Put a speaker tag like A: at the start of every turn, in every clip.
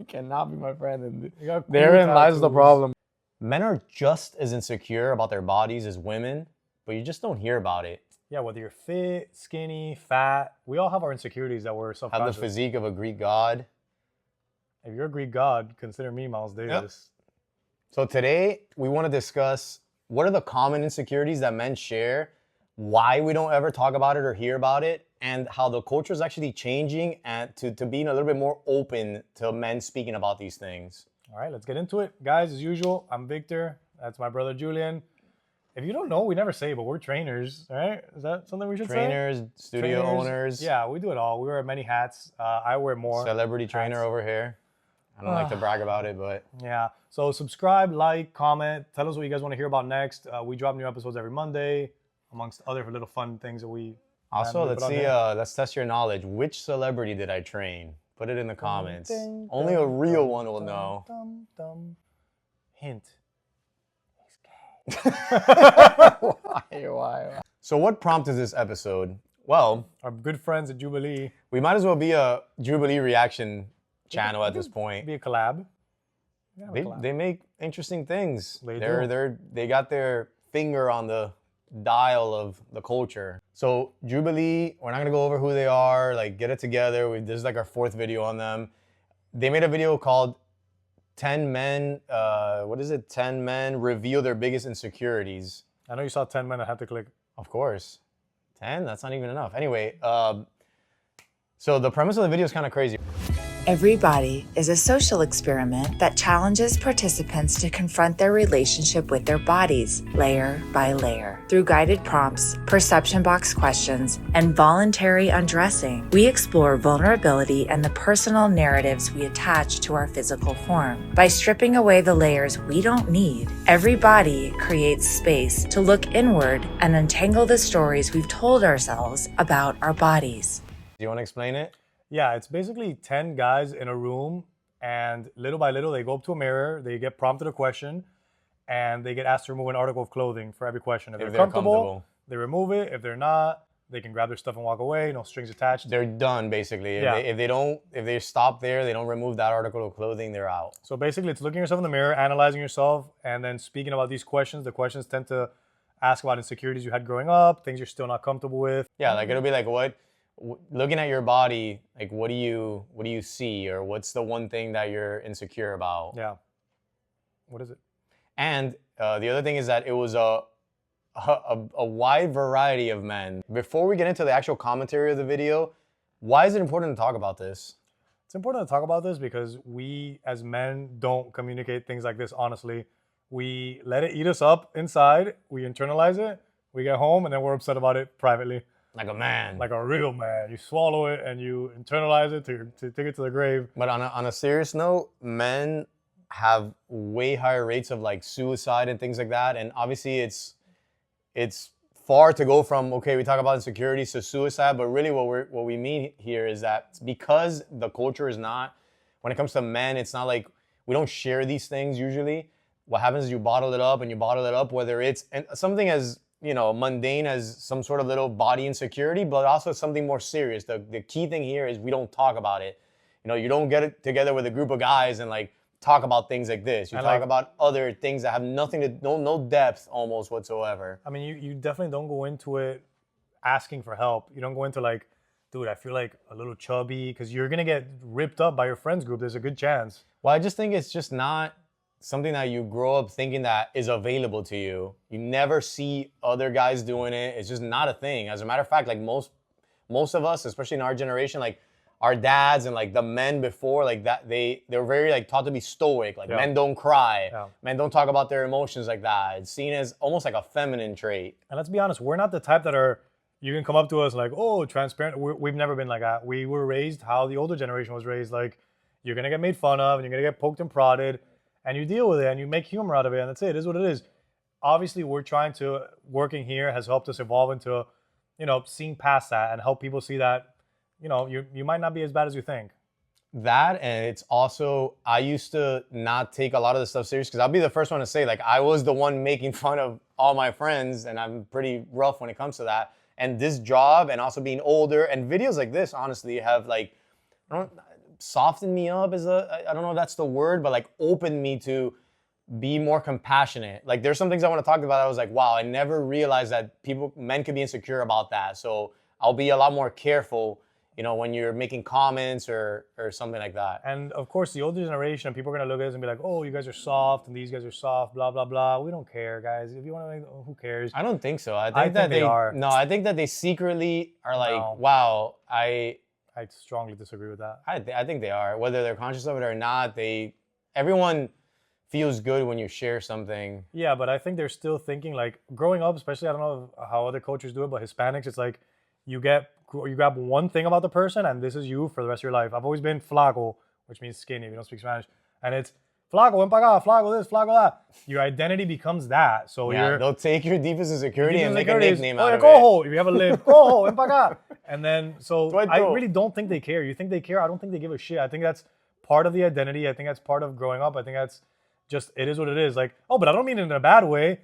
A: cannot be my friend. And
B: Cool
A: therein lies the
B: tattoos.
A: problem. Men are just as insecure about their bodies as women, but you just don't hear about it.
B: Yeah, whether you're fit, skinny, fat, we all have our insecurities that we're
A: Have
B: subconscious.
A: the physique of a Greek god.
B: If you're a Greek god, consider me Miles Davis.
A: So today we want to discuss what are the common insecurities that men share, why we don't ever talk about it or hear about it, and how the culture is actually changing and to being a little bit more open to men speaking about these things.
B: All right, let's get into it. Guys, as usual, I'm Victor. That's my brother Julian. If you don't know, we never say, but we're trainers, right? Is that something we should say?
A: Trainers, studio
B: Trainers.
A: owners.
B: Yeah, we do it all. We wear many hats. I wear more.
A: Celebrity trainer over here. I don't like to brag about it, but
B: Yeah. So subscribe, like, comment. Tell us what you guys want to hear about next. We drop new episodes every Monday, amongst other little fun things that we.
A: also
B: we
A: let's
B: put on
A: see.
B: there.
A: Let's test your knowledge. Which celebrity did I train? Put it in the comments. Only a real one will know.
B: Hint.
A: Why? So what prompted this episode? Well,
B: Our good friends at Jubilee.
A: we might as well be a Jubilee reaction channel at this point.
B: Be a collab. Yeah, a collab.
A: They make interesting things.
B: They do.
A: They got their finger on the dial of the culture. So Jubilee, we're not gonna go over who they are. Like, get it together. This is like our 4th video on them. They made a video called 10 Men. What is it? 10 Men reveal their biggest insecurities.
B: I know you saw 10 men. I had to click.
A: Of course, 10. That's not even enough. Anyway, so the premise of the video is kind of crazy.
C: Every body is a social experiment that challenges participants to confront their relationship with their bodies, layer by layer. Through guided prompts, perception box questions, and voluntary undressing, we explore vulnerability and the personal narratives we attach to our physical form. By stripping away the layers we don't need, every body creates space to look inward and untangle the stories we've told ourselves about our bodies.
A: Do you want to explain it?
B: Yeah, it's basically 10 guys in a room, and little by little, they go up to a mirror, they get prompted a question, and they get asked to remove an article of clothing for every question. If they're comfortable, they remove it. If they're not, they can grab their stuff and walk away, no strings attached.
A: They're done, basically.
B: Yeah.
A: If they stop there, they don't remove that article of clothing, they're out.
B: So basically, it's looking yourself in the mirror, analyzing yourself, and then speaking about these questions. The questions tend to ask about insecurities you had growing up, things you're still not comfortable with.
A: Yeah, like it'll be like, looking at your body, like what do you see, or what's the one thing that you're insecure about?
B: Yeah. What is it?
A: And the other thing is that it was a wide variety of men. Before we get into the actual commentary of the video, why is it important to talk about this?
B: It's important to talk about this because we as men don't communicate things like this honestly. We let it eat us up inside, we internalize it, we get home, and then we're upset about it privately.
A: Like a man.
B: Like a real man. You swallow it and you internalize it to take it to the grave.
A: But on a serious note, men have way higher rates of like suicide and things like that. And obviously it's far to go from, okay, we talk about insecurities to suicide, but really what we mean here is that because the culture is not, when it comes to men, it's not like we don't share these things usually. What happens is you bottle it up and you bottle it up, whether it's something as, you know, mundane as some sort of little body insecurity, but also something more serious. The key thing here is we don't talk about it. You know, you don't get it together with a group of guys and like talk about things like this. You talk about other things that have nothing to, no depth almost whatsoever.
B: I mean, you definitely don't go into it asking for help. You don't go into like, dude, I feel like a little chubby, because you're going to get ripped up by your friends group. There's a good chance.
A: Well, I just think it's just not something that you grow up thinking that is available to you. You never see other guys doing it. It's just not a thing. As a matter of fact, like most of us, especially in our generation, like our dads and like the men before, like that, they were very like taught to be stoic. Like men don't cry. Men don't talk about their emotions like that. It's seen as almost like a feminine trait.
B: And let's be honest, we're not the type that are, you can come up to us like, oh, transparent. We've never been like that. We were raised how the older generation was raised. Like, you're going to get made fun of and you're going to get poked and prodded. And you deal with it and you make humor out of it, and that's it. It is what it is. Obviously, working here has helped us evolve into, you know, seeing past that and help people see that, you know, you might not be as bad as you think.
A: That, and it's also, I used to not take a lot of the stuff serious, because I'll be the first one to say, like, I was the one making fun of all my friends, and I'm pretty rough when it comes to that. And this job, and also being older, and videos like this, honestly, have like, softened me up I don't know if that's the word, but like opened me to be more compassionate. Like there's some things I want to talk about. I was like, wow, I never realized that men could be insecure about that. So I'll be a lot more careful, when you're making comments or something like that.
B: And of course, the older generation, people are gonna look at us and be like, "Oh, you guys are soft, and these guys are soft." Blah blah blah. We don't care, guys. If you want to, who cares?
A: I don't think so. I
B: think
A: that
B: they are.
A: No, I think that they secretly are like,
B: No.
A: wow,
B: I strongly disagree with that.
A: I think they are. Whether they're conscious of it or not, everyone feels good when you share something.
B: Yeah, but I think they're still thinking like growing up, especially I don't know how other cultures do it, but Hispanics, it's like you grab one thing about the person and this is you for the rest of your life. I've always been flaco, which means skinny if you don't speak Spanish, and it's flaco, ven pa acá, flaco this, flaco that. Your identity becomes that. So
A: they'll take your deepest insecurity and make a nickname out of
B: cojo.
A: it.
B: If you have a lip, cojo, ven pa acá. And then so
A: Right,
B: I
A: bro.
B: really don't think they care. You think they care? I don't think they give a shit. I think that's part of the identity. I think that's part of growing up. I think that's just, it is what it is. Like, oh, but I don't mean it in a bad way.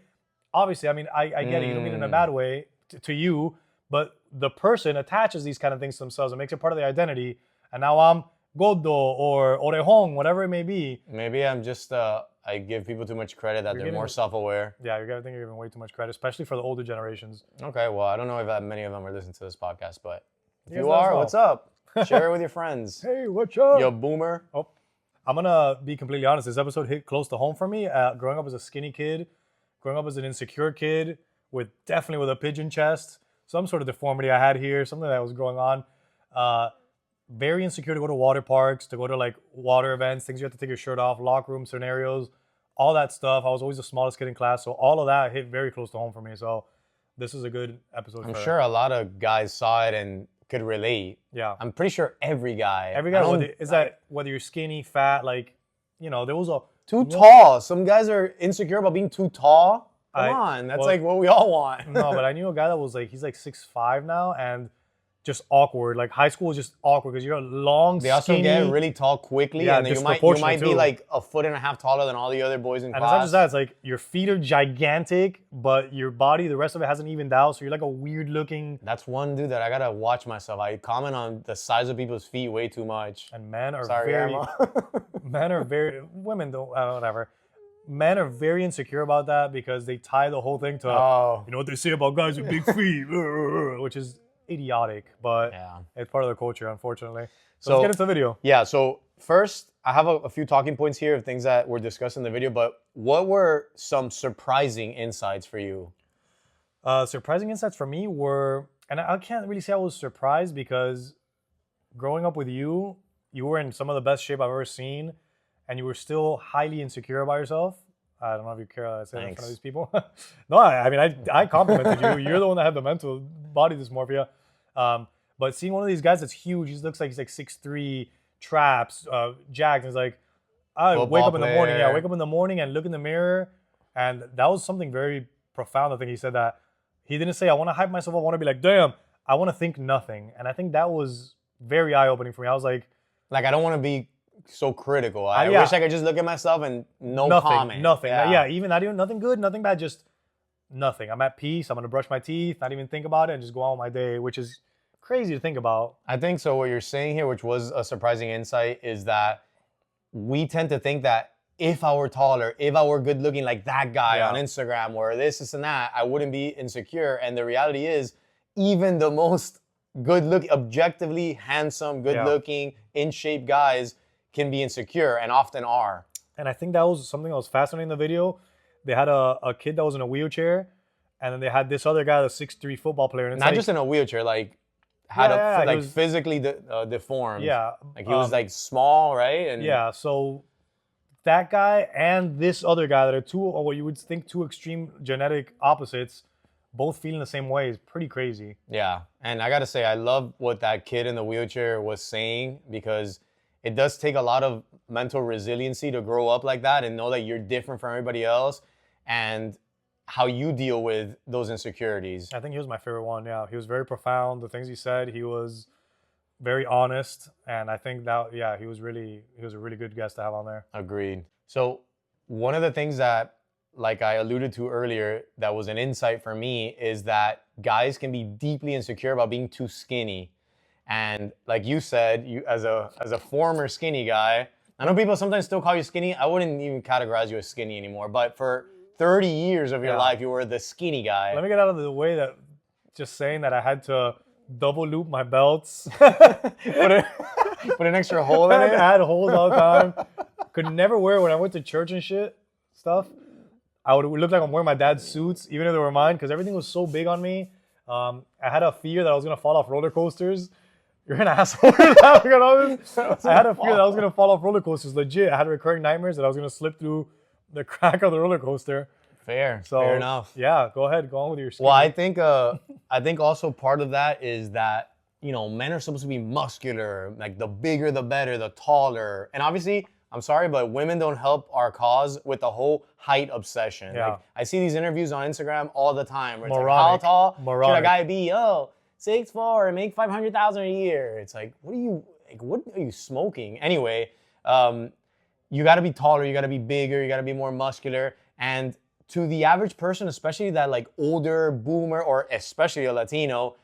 B: Obviously, I mean, I get it. You don't mean it in a bad way to you, but the person attaches these kind of things to themselves and makes it part of their identity. And now I'm gordo or orejon, whatever it may be.
A: Maybe I'm just, I give people too much credit that they're more self-aware.
B: Yeah, I think you're giving way too much credit, especially for the older generations.
A: Okay, well, I don't know if that many of them are listening to this podcast, but if
B: Yes,
A: you
B: let us
A: are,
B: know.
A: what's up? Share it with your friends.
B: Hey, what's up?
A: Yo, boomer.
B: Oh, I'm gonna be completely honest. This episode hit close to home for me. Growing up as a skinny kid, growing up as an insecure kid, definitely with a pigeon chest, some sort of deformity I had here, something that was going on. Very insecure to go to water parks, to go to like water events, things you have to take your shirt off, locker room scenarios, all that stuff. I was always the smallest kid in class, so all of that hit very close to home for me. So this is a good episode.
A: I'm sure a lot of guys saw it and could relate.
B: Yeah.
A: I'm pretty sure every guy.
B: Whether you're skinny, fat, like, there was a...
A: Too tall. Some guys are insecure about being too tall. Come on. That's like what we all want.
B: No, but I knew a guy that was like, he's like 6'5" now, and just awkward. Like high school was just awkward because you're long,
A: They also
B: skinny.
A: get really tall quickly,
B: Yeah,
A: and then you might be
B: too.
A: like a foot and a half taller than all the other boys in
B: And
A: class.
B: it's not just that, it's like your feet are gigantic, but your body, the rest of it hasn't evened out, so you're like a weird looking.
A: That's one dude that I gotta watch myself. I comment on the size of people's feet way too much.
B: And men are
A: Sorry,
B: very,
A: Emma.
B: women don't, whatever. Men are very insecure about that because they tie the whole thing to,
A: Oh.
B: you know what they say about guys with big feet, which is idiotic, but
A: Yeah.
B: it's part of the culture, unfortunately. So
A: So-
B: let's get into the video.
A: Yeah, so first, I have a few talking points here of things that were discussed in the video, but what were some surprising insights for you?
B: Surprising insights for me were, and I can't really say I was surprised because growing up with you, you were in some of the best shape I've ever seen, and you were still highly insecure about yourself. I don't know if you care to say that in front of these people. No, I mean, I complimented you. You're the one that had the mental body dysmorphia. But seeing one of these guys that's huge, he looks like he's like 6'3", traps, jacked, and he's like, I
A: Football
B: wake up in the morning. Yeah,
A: player.
B: wake up in the morning and look in the mirror. And that was something very profound. I think he said that. He didn't say, I want to hype myself up. I want to be like, damn, I want to think nothing. And I think that was very eye-opening for me. I was like,
A: I don't want to be so critical. I
B: yeah.
A: wish I could just look at myself and no
B: nothing,
A: comment.
B: nothing.
A: Yeah.
B: Even not even nothing good, nothing bad, just nothing. I'm at peace. I'm gonna brush my teeth, not even think about it, and just go on with my day, which is crazy to think about.
A: I think so. What you're saying here, which was a surprising insight, is that we tend to think that if I were taller, if I were good looking like that guy on Instagram or this and that, I wouldn't be insecure. And the reality is, even the most good looking, objectively handsome, good looking, in shape guys can be insecure and often are.
B: And I think that was something that was fascinating in the video. They had a kid that was in a wheelchair, and then they had this other guy, the 6'3" football player. And it's
A: Not
B: like,
A: just in a wheelchair,
B: he was
A: physically deformed.
B: Yeah.
A: Like he was like small, right? And
B: yeah, so that guy and this other guy that are two, or what you would think two extreme genetic opposites, both feeling the same way is pretty crazy.
A: Yeah, and I gotta say, I love what that kid in the wheelchair was saying, because it does take a lot of mental resiliency to grow up like that and know that you're different from everybody else and how you deal with those insecurities.
B: I think he was my favorite one. Yeah, he was very profound. The things he said, he was very honest, and I think that he was a really good guest to have on there.
A: Agreed. So one of the things that, like I alluded to earlier, that was an insight for me is that guys can be deeply insecure about being too skinny. And like you said, you as a former skinny guy, I know people sometimes still call you skinny. I wouldn't even categorize you as skinny anymore. But for 30 years of your life, you were the skinny guy.
B: Let me get out of the way that just saying that I had to double loop my belts.
A: Put an extra hole in it.
B: I had holes all the time. Could never wear it when I went to church and shit stuff. I would look like I'm wearing my dad's suits, even if they were mine, because everything was so big on me. I had a fear that I was gonna fall off roller coasters. You're an asshole. Laughing at all this. I had a fear that I was gonna fall off roller coasters. Legit, I had recurring nightmares that I was gonna slip through the crack of the roller coaster.
A: Fair
B: So
A: enough.
B: Yeah, go ahead, go on with your skinny.
A: Well, I think also part of that is that, you know, men are supposed to be muscular, like the bigger the better, the taller. And obviously, I'm sorry, but women don't help our cause with the whole height obsession.
B: Yeah.
A: Like, I see these interviews on Instagram all the time where it's like,
B: Moronic.
A: how tall should a
B: Moronic.
A: guy be? 6'4", and make $500,000 a year. It's like, what are you smoking? Anyway, you got to be taller, you got to be bigger, you got to be more muscular. And to the average person, especially that like older boomer or especially a Latino,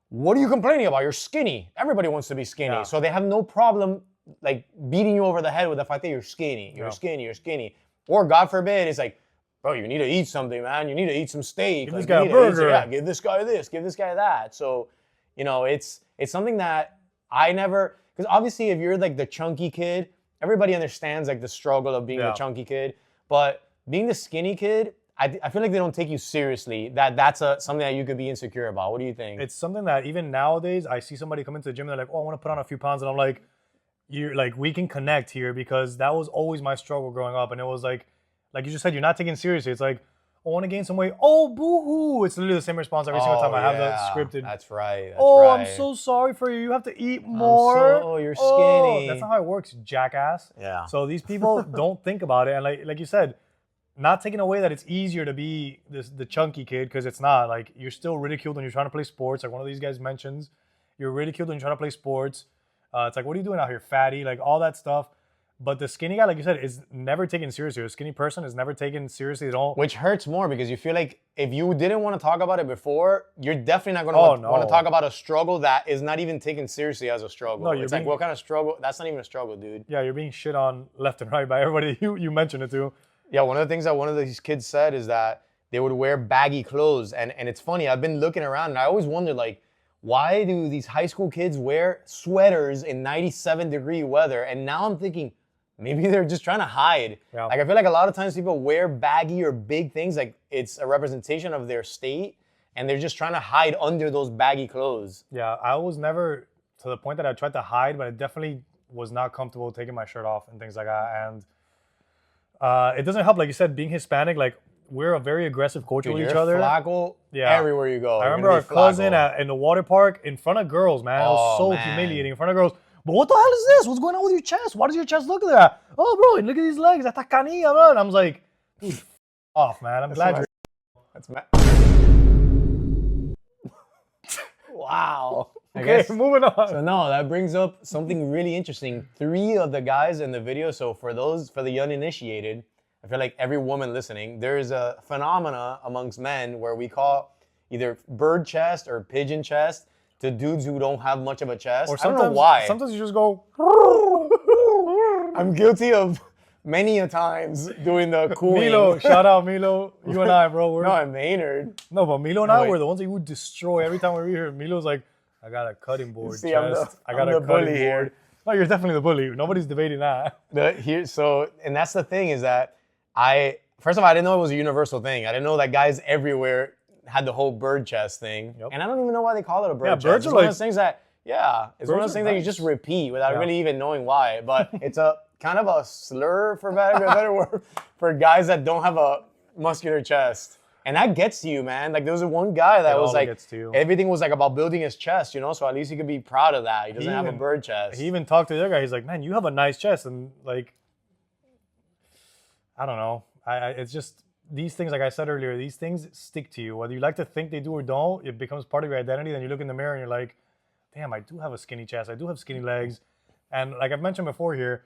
A: what are you complaining about? You're skinny. Everybody wants to be skinny.
B: Yeah.
A: So they have no problem like beating you over the head with the fact that you're skinny. You're skinny, you're skinny. Or God forbid, it's like, bro, you need to eat something, man. You need to eat some steak.
B: Give
A: Like,
B: this guy
A: you
B: a
A: need to eat
B: burger.
A: yeah, give this guy this, give this guy that. So, you know, it's something that I never, because obviously if you're like the chunky kid, everybody understands like the struggle of being the chunky kid. But being the skinny kid, I feel like they don't take you seriously. That's something that you could be insecure about. What do you think?
B: It's something that even nowadays I see somebody come into the gym and they're like, oh, I want to put on a few pounds, and I'm like, you're like, we can connect here, because that was always my struggle growing up. And it was like you just said, you're not taking it seriously. It's like, I want to gain some weight. Oh, boo-hoo. It's literally the same response every single time I have the scripted.
A: That's right.
B: I'm so sorry for you. You have to eat more.
A: You're skinny.
B: That's not how it works, jackass.
A: Yeah.
B: So these people don't think about it. And like you said, not taking away that it's easier to be the chunky kid, because it's not. Like, you're still ridiculed when you're trying to play sports. Like one of these guys mentions, you're ridiculed when you're trying to play sports. It's like, what are you doing out here, fatty? Like all that stuff. But the skinny guy, like you said, is never taken seriously. A skinny person is never taken seriously at all.
A: Which hurts more, because you feel like if you didn't want to talk about it before, you're definitely not going to want to talk about a struggle that is not even taken seriously as a struggle.
B: No,
A: it's like, what kind of struggle? That's not even a struggle, dude.
B: Yeah, you're being shit on left and right by everybody you mentioned it to.
A: Yeah, one of the things that one of these kids said is that they would wear baggy clothes. And it's funny, I've been looking around and I always wondered, like, why do these high school kids wear sweaters in 97-degree weather? And now I'm thinking, maybe they're just trying to hide.
B: Yeah.
A: Like, I feel like a lot of times people wear baggy or big things, like it's a representation of their state, and they're just trying to hide under those baggy clothes.
B: Yeah, I was never to the point that I tried to hide, but I definitely was not comfortable taking my shirt off and things like that. And it doesn't help, like you said, being Hispanic, like, we're a very aggressive culture with each other.
A: Flacco everywhere you go.
B: I remember our cousin in the water park in front of girls, man. It was so humiliating in front of girls. But what the hell is this? What's going on with your chest? Why does your chest look like that? Oh, bro, look at these legs. That's canilla, bro. And I was like, dude, off, man. I'm glad you're...
A: That's wow.
B: Okay, moving on.
A: So no, that brings up something really interesting. 3 of the guys in the video, so for the uninitiated, I feel like every woman listening, there's a phenomena amongst men where we call either bird chest or pigeon chest to dudes who don't have much of a chest.
B: Or
A: I don't know why.
B: Sometimes you just go...
A: I'm guilty of many a times doing the cooing.
B: Milo, shout out Milo. You and I, bro.
A: No, I'm Maynard.
B: No, but Milo and I were the ones that you would destroy every time we were here. Milo's like, I got a cutting board,
A: See,
B: chest. I got a cutting board. No, you're definitely the bully. Nobody's debating that.
A: And that's the thing is that first of all, I didn't know it was a universal thing. I didn't know that guys everywhere had the whole bird chest thing.
B: Yep.
A: And I don't even know why they call it a bird chest.
B: birds
A: It's
B: are
A: one of
B: like...
A: those things that, it's one of those things that you just repeat without really even knowing why. But it's a kind of a slur, for better word, for guys that don't have a muscular chest. And that gets to you, man. Like, there was one guy that was like, everything was like about building his chest, you know? So at least he could be proud of that. He doesn't have a bird chest.
B: He even talked to the other guy. He's like, man, you have a nice chest. And like, I don't know. It's just these things, like I said earlier, these things stick to you. Whether you like to think they do or don't, it becomes part of your identity. Then you look in the mirror and you're like, damn, I do have a skinny chest. I do have skinny legs. And like I've mentioned before here,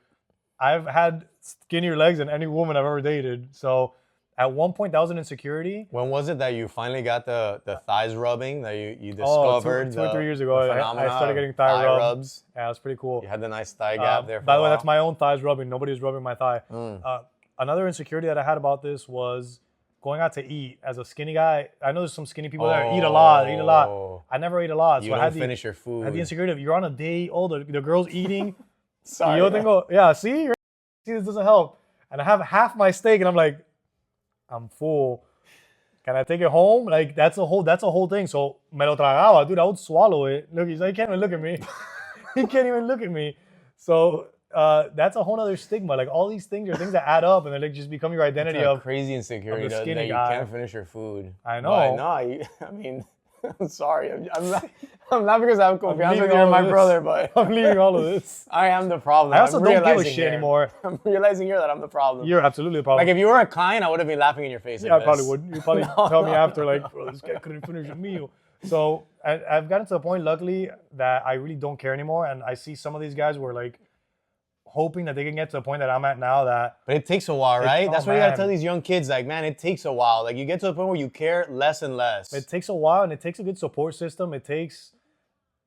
B: I've had skinnier legs than any woman I've ever dated. So At one point, that was an insecurity.
A: When was it that you finally got the thighs rubbing, that you
B: Oh,
A: discovered?
B: two or 3 years ago,
A: the
B: I
A: phenomena
B: started getting
A: of
B: thigh
A: rubs.
B: Yeah, it was pretty cool.
A: You had the nice thigh gap there.
B: By the way, that's my own thighs rubbing. Nobody was rubbing my thigh. Another insecurity that I had about this was going out to eat. As a skinny guy, I know there's some skinny people that eat a lot. I never ate a lot.
A: You
B: So
A: don't
B: I had
A: finish your food.
B: I had the insecurity of you're on a date, the girl's eating.
A: Sorry.
B: Yo tengo, yeah, see, this doesn't help. And I have half my steak, and I'm like, I'm full. Can I take it home? Like that's a whole thing. So me lo tragaba, dude. I would swallow it. Look, he can't even look at me. He can't even look at me. So that's a whole other stigma. Like all these things are things that add up, and they like just become your identity
A: It's a
B: of
A: crazy insecurity
B: the
A: that
B: skinny
A: you
B: guy.
A: can't finish your food.
B: I know.
A: But no, I mean, I'm sorry. I'm not because I have confiance
B: leaving
A: with you
B: all
A: and my
B: of this.
A: brother, but
B: I'm leaving all of this.
A: I am the problem.
B: I also
A: I'm
B: don't give a
A: realizing
B: shit
A: here.
B: anymore.
A: I'm realizing here that I'm the problem.
B: You're absolutely the problem.
A: Like if you were a client, I would have been laughing in your face.
B: Yeah, I
A: like
B: probably
A: this.
B: would. You'd probably tell me after, like, bro, this guy couldn't finish a meal. So I've gotten to the point, luckily, that I really don't care anymore. And I see some of these guys who are like hoping that they can get to the point that I'm at now that.
A: But it takes a while, right? That's why you
B: man.
A: gotta tell these young kids, like, man, it takes a while. Like you get to the point where you care less and less.
B: It takes a while, and it takes a good support system. It takes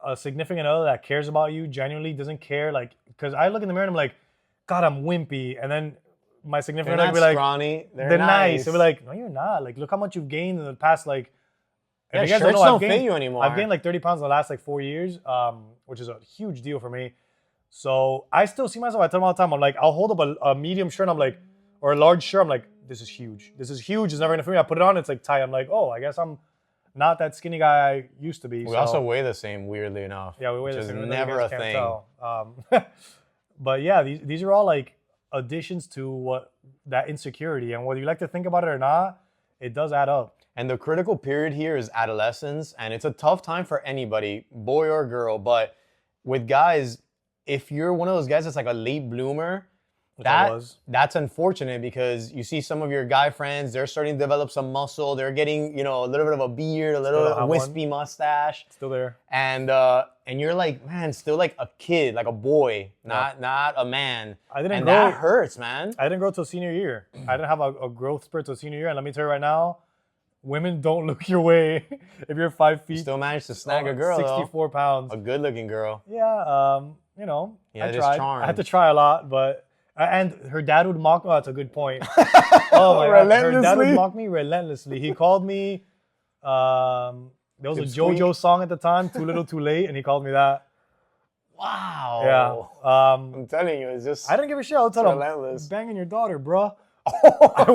B: a significant other that cares about you, genuinely doesn't care. Like, because I look in the mirror and I'm like, God, I'm wimpy. And then my significant
A: They're
B: other
A: not
B: will be like,
A: scrawny.
B: they're nice. They'll be like, no, you're not. Like, look how much you've gained in the past, like,
A: Yeah,
B: if you guys
A: shirts
B: know,
A: don't
B: I've gained,
A: fit you anymore.
B: I've gained like 30 pounds in the last like 4 years, which is a huge deal for me. So I still see myself, I tell them all the time, I'm like, I'll hold up a medium shirt, I'm like, or a large shirt, I'm like, this is huge. This is huge. It's never gonna fit me. I put it on, it's like tight. I'm like, oh, I guess I'm not that skinny guy I used to be.
A: We also weigh the same, weirdly enough.
B: Yeah, we weigh the
A: which
B: same.
A: is never a thing.
B: But yeah, these are all like additions to what that insecurity, and whether you like to think about it or not, it does add up.
A: And the critical period here is adolescence, and it's a tough time for anybody, boy or girl. But with guys, if you're one of those guys that's like a late bloomer, that's unfortunate because you see some of your guy friends, they're starting to develop some muscle, they're getting, a little bit of a beard, a little wispy mustache.
B: Still there.
A: And you're like, man, still like a kid, like a boy, not a man. That hurts, man.
B: I didn't grow till senior year. I didn't have a growth spurt till senior year. And let me tell you right now, women don't look your way if you're 5 feet.
A: Still managed to snag a girl,
B: 64 pounds.
A: A good-looking girl.
B: Yeah, I tried.
A: Charm.
B: I had to try a lot, but and her dad would mock me. Oh, that's a good point. Oh my God, her dad would mock me relentlessly. He called me. There was a JoJo song at the time, Too Little Too Late, and he called me that.
A: Wow.
B: Yeah.
A: I'm telling you, it's just.
B: I didn't give a shit. I'll tell him,
A: relentless.
B: Banging your daughter, bruh. I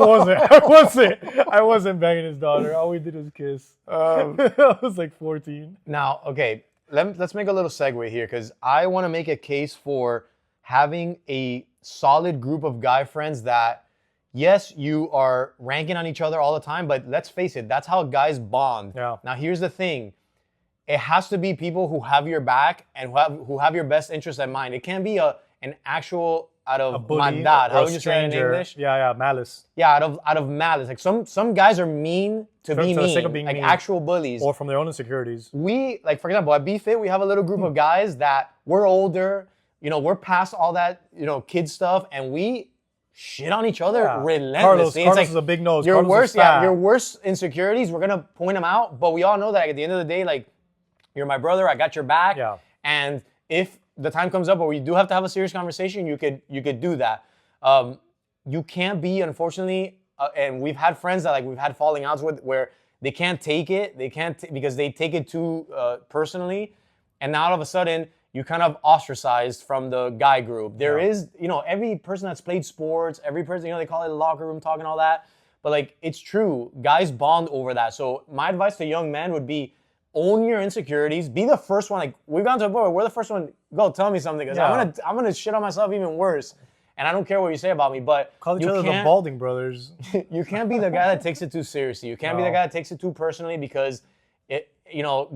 B: wasn't banging his daughter. All we did was kiss. I was like 14.
A: Now, okay, let's make a little segue here because I want to make a case for having a solid group of guy friends that, yes, you are ranking on each other all the time, but let's face it, that's how guys bond.
B: Yeah.
A: Now, here's the thing. It has to be people who have your back and who have your best interest in mind. It can't be an actual out of maldad. How would you say it in English?
B: Yeah, malice.
A: Yeah, out of malice. Like some guys are mean to be
B: For the
A: mean,
B: sake of being
A: like
B: mean.
A: actual bullies.
B: Or from their own insecurities.
A: We, like for example, at BFit, we have a little group of guys that we're older, we're past all that, kid stuff, and we shit on each other relentlessly.
B: Carlos is a big nose.
A: Your
B: Carlos
A: your worst insecurities, we're gonna point them out, but we all know that at the end of the day, like, you're my brother, I got your back.
B: Yeah.
A: And if the time comes up where we do have to have a serious conversation, you could do that. You can't be, unfortunately, and we've had friends that we've had falling outs with where they can't take it. They can't because they take it too personally, and now all of a sudden you kind of ostracized from the guy group. There is, every person that's played sports, every person, they call it locker room talk and all that, but it's true. Guys bond over that. So my advice to young men would be, own your insecurities. Be the first one. We've gone to a point where we're the first one. Go tell me something because I'm gonna shit on myself even worse. And I don't care what you say about me. But
B: call each other the Balding Brothers.
A: You can't be the guy that takes it too seriously. You can't be the guy that takes it too personally because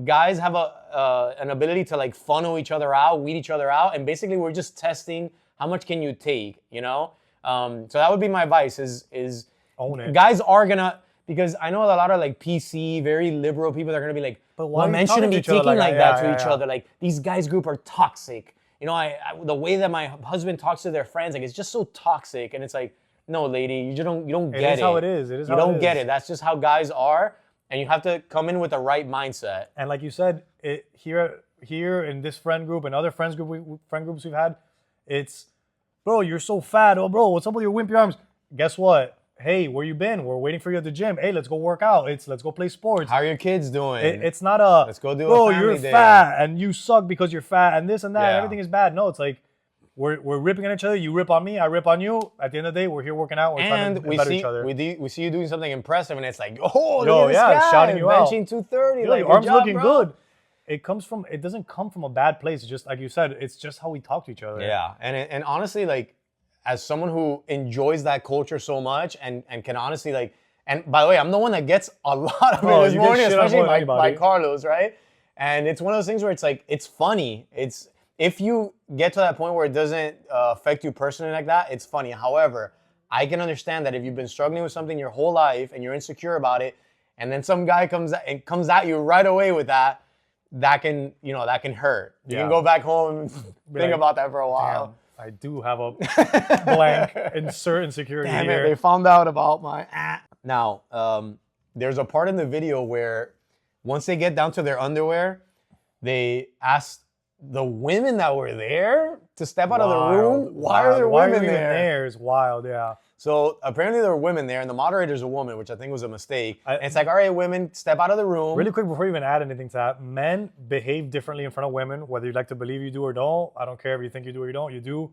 A: guys have an ability to funnel each other out, weed each other out, and basically we're just testing how much can you take. So that would be my advice. Is
B: own it.
A: Guys are gonna. Because I know a lot of PC, very liberal people that are gonna be like,
B: but why
A: men shouldn't be taking that to each other. Like, these guys group are toxic. The way that my husband talks to their friends, it's just so toxic. And it's like, No, lady, you don't get it.
B: It is how it is. It is
A: you
B: how it
A: don't get
B: is.
A: it. That's just how guys are, and you have to come in with the right mindset.
B: And like you said, here in this friend group and other friend groups we've had, it's, bro, you're so fat. Oh, bro, what's up with your wimpy arms? Guess what? Hey, where you been? We're waiting for you at the gym. Hey, let's go work out. Let's go play sports.
A: How are your kids doing?
B: It's not a,
A: let's go do
B: bro,
A: a family
B: you're
A: day.
B: fat and you suck because you're fat and this and that and
A: Yeah.
B: everything is bad. No, it's like we're ripping at each other. You rip on me, I rip on you. At the end of the day, we're here working out. We're trying
A: And
B: to
A: we
B: better
A: see
B: each other.
A: we see you doing something impressive, and it's like, oh,
B: Yo,
A: look at this
B: yeah,
A: guy
B: shouting you out.
A: benching 230.
B: Yo,
A: Like,
B: your
A: good
B: arms
A: job,
B: looking
A: bro.
B: good. It doesn't come from a bad place. It's just like you said, it's just how we talk to each other.
A: Yeah, and honestly, like, as someone who enjoys that culture so much and can honestly, like, and by the way, I'm the one that gets a lot of
B: Oh,
A: it this
B: you get
A: morning,
B: shit on
A: especially
B: more than
A: by
B: anybody.
A: Carlos, right? And it's one of those things where it's like, it's funny. It's, if you get to that point where it doesn't affect you personally like that, it's funny. However, I can understand that if you've been struggling with something your whole life and you're insecure about it, and then some guy comes at you right away with that, that can hurt. You
B: Yeah.
A: can go back home and think
B: like,
A: about that for a while.
B: Damn, I do have a blank insert insecurity
A: Damn
B: here.
A: it, they found out about my. Now, there's a part in the video where once they get down to their underwear, they ask the women that were there to step out of the room. Why are there women
B: even
A: there?
B: It's wild, yeah.
A: So apparently there were women there, and the moderator's a woman, which I think was a mistake.
B: I-
A: And it's like, all right, women, step out of the room.
B: Really quick before you even add anything to that, men behave differently in front of women, whether you like to believe you do or don't. I don't care if you think you do or you don't, you do.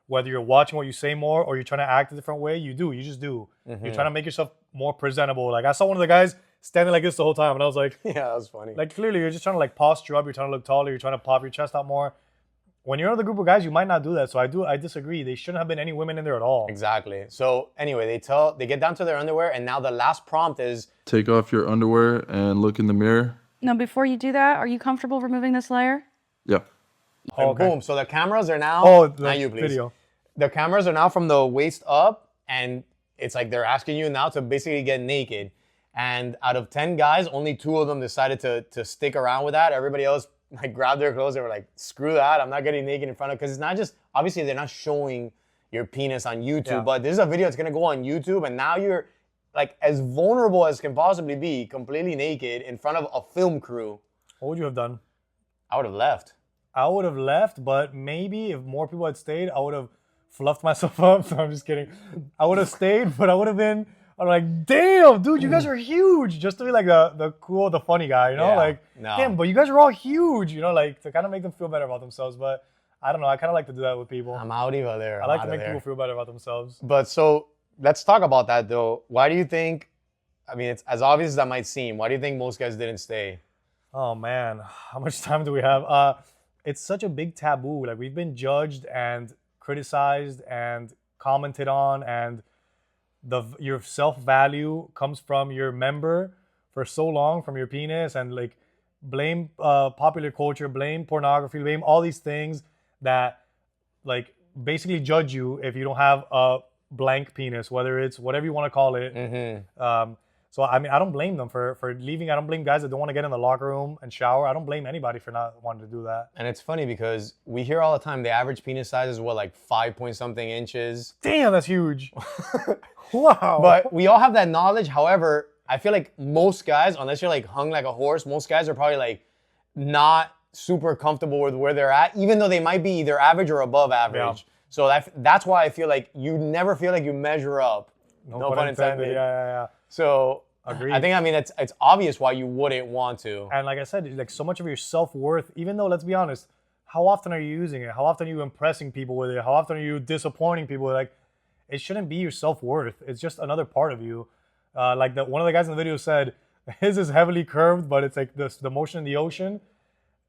B: Whether you're watching what you say more or you're trying to act a different way, you do. You just do.
A: Mm-hmm.
B: You're trying to make yourself more presentable. Like I saw one of the guys standing like this the whole time, and I was like,
A: Yeah, that was funny.
B: like clearly you're just trying to like posture up, you're trying to look taller, you're trying to pop your chest out more. When you're in the group of guys, you might not do that. So I disagree. They shouldn't have been any women in there at all.
A: Exactly. So anyway, they get down to their underwear, and now the last prompt is,
D: Take off your underwear and look in the mirror.
E: Now, before you do that, are you comfortable removing this layer?
D: Yeah.
A: and
B: Okay.
A: boom. So the cameras are now.
B: Oh, the
A: not you, please.
B: video.
A: The cameras are now from the waist up, and it's like they're asking you now to basically get naked. And out of 10 guys, only 2 of them decided to stick around with that. Everybody else like grabbed their clothes. They were like, screw that. I'm not getting naked in front of, because it's not just, obviously they're not showing your penis on YouTube,
B: Yeah.
A: but this is a video that's gonna go on YouTube, and now you're like as vulnerable as can possibly be, completely naked in front of a film crew.
B: What would you have done?
A: I would have left.
B: I would have left, but maybe if more people had stayed, I would have fluffed myself up. No, I'm just kidding. I would have stayed, but I would have been, I'm like, damn, dude, you guys are huge. Just to be like the cool, the funny guy, you know?
A: Yeah,
B: Like,
A: no.
B: damn, but you guys are all huge, you know? Like, to kind of make them feel better about themselves. But I don't know. I kind of like to do that with people.
A: I'm out of there.
B: I like to make people feel better about themselves.
A: But so let's talk about that though. Why do you think, I mean, it's as obvious as that might seem, why do you think most guys didn't stay?
B: Oh man, how much time do we have? It's such a big taboo. Like we've been judged and criticized and commented on, and your self-value comes from your member for so long, from your penis, and like blame popular culture, blame pornography, blame all these things that like basically judge you if you don't have a blank penis, whether it's whatever you want to call it.
A: Mm-hmm.
B: So I mean, I don't blame them for leaving. I don't blame guys that don't want to get in the locker room and shower. I don't blame anybody for not wanting to do that.
A: And it's funny because we hear all the time the average penis size is what, like 5 point something inches.
B: Damn, that's huge. Wow.
A: But we all have that knowledge. However, I feel like most guys, unless you're like hung like a horse, most guys are probably like not super comfortable with where they're at, even though they might be either average or above average.
B: Yeah.
A: So that's why I feel like you never feel like you measure up. No pun intended.
B: Yeah.
A: So
B: Agreed.
A: I think, I mean, it's obvious why you wouldn't want to.
B: And like I said, like so much of your self-worth, even though, let's be honest, how often are you using it? How often are you impressing people with it? How often are you disappointing people? Like, it shouldn't be your self-worth. It's just another part of you. Like one of the guys in the video said, his is heavily curved, but it's like the motion in the ocean.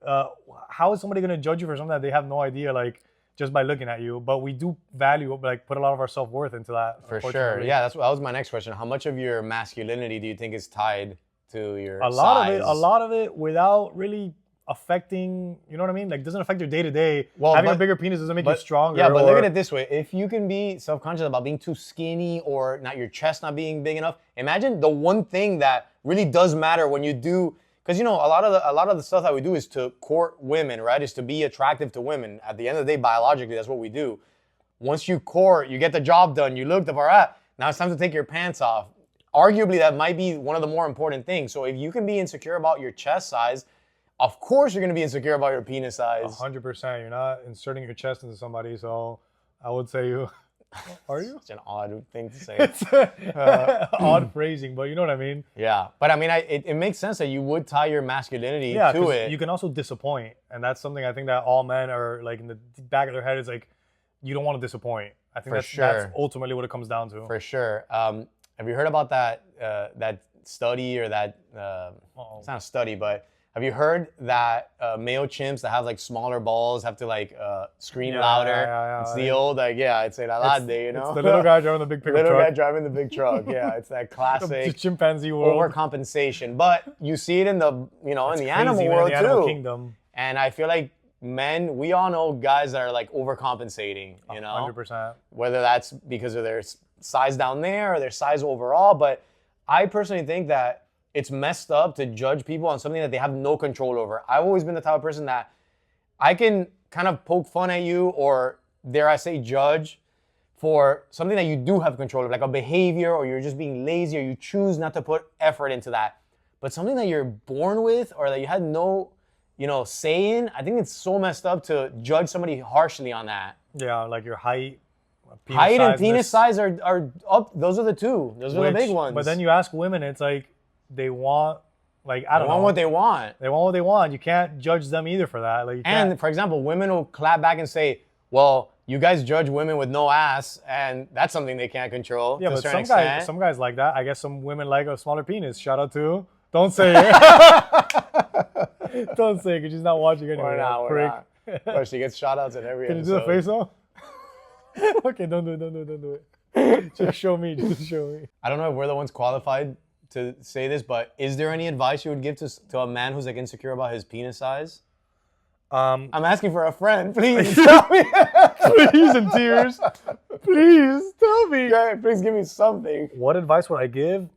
B: How is somebody going to judge you for something that they have no idea, like, just by looking at you? But we do value, like, put a lot of our self-worth into that.
A: For sure.
B: unfortunately.
A: Yeah, that was my next question. How much of your masculinity do you think is tied to your
B: A lot
A: size?
B: a lot of it without really affecting, you know what I mean? Like, doesn't affect your day-to-day.
A: Well,
B: Having
A: but-
B: a bigger penis doesn't make you stronger.
A: Yeah, but look
B: or-
A: at it this way. If you can be self-conscious about being too skinny or not your chest not being big enough, imagine the one thing that really does matter when you do, because you know a lot of the stuff that we do is to court women, right? Is to be attractive to women. At the end of the day, biologically, that's what we do. once you court, you get the job done, you look the part, now it's time to take your pants off. Arguably, that might be one of the more important things. So if you can be insecure about your chest size, of course you're going to be insecure about your penis size.
B: 100%. You're not inserting your chest into somebody, so I would say you. Are you?
A: It's an odd thing to say.
B: It's odd phrasing, but you know what I mean?
A: Yeah, but I mean, it makes sense that you would tie your masculinity to it.
B: You can also disappoint, and that's something I think that all men are like in the back of their head is like, you don't want to disappoint. I think that's ultimately what it comes down to.
A: For sure. Have you heard about that study or that? It's not a study, but have you heard that male chimps that have like smaller balls have to like scream louder?
B: Yeah,
A: it's the old I'd say that day, you know.
B: It's the little guy driving the big pickup truck.
A: Little guy driving the big truck. Yeah, it's that classic
B: the chimpanzee world.
A: Overcompensation. But you see it in the in the animal world too.
B: Animal kingdom.
A: And I feel like men, we all know guys that are like overcompensating.
B: 100%.
A: Whether that's because of their size down there or their size overall, but I personally think that it's messed up to judge people on something that they have no control over. I've always been the type of person that I can kind of poke fun at you or dare I say judge for something that you do have control of, like a behavior or you're just being lazy or you choose not to put effort into that. But something that you're born with or that you had no, say in, I think it's so messed up to judge somebody harshly on that.
B: Yeah, like your height.
A: Height and penis size are up. Those are the two. Those are the big ones.
B: But then you ask women, it's like they want, like, I don't know.
A: They want what they want.
B: They want what they want. You can't judge them either for that. Like,
A: and for example, women will clap back and say, well, you guys judge women with no ass, and that's something they can't control.
B: Yeah,
A: to a
B: but
A: certain
B: some
A: extent.
B: guys like that. I guess some women like a smaller penis. Shout out to. Don't say it. Don't say it because she's not watching anyway.
A: We're not. But she gets shout outs in every
B: Can
A: episode.
B: you do the face off? Okay, don't do it. Just show me.
A: I don't know if we're the ones qualified to say this, but is there any advice you would give to a man who's like insecure about his penis size? I'm asking for a friend. Please tell me.
B: Please, in tears. Please tell me.
A: Yeah, please give me something.
B: What advice would I give?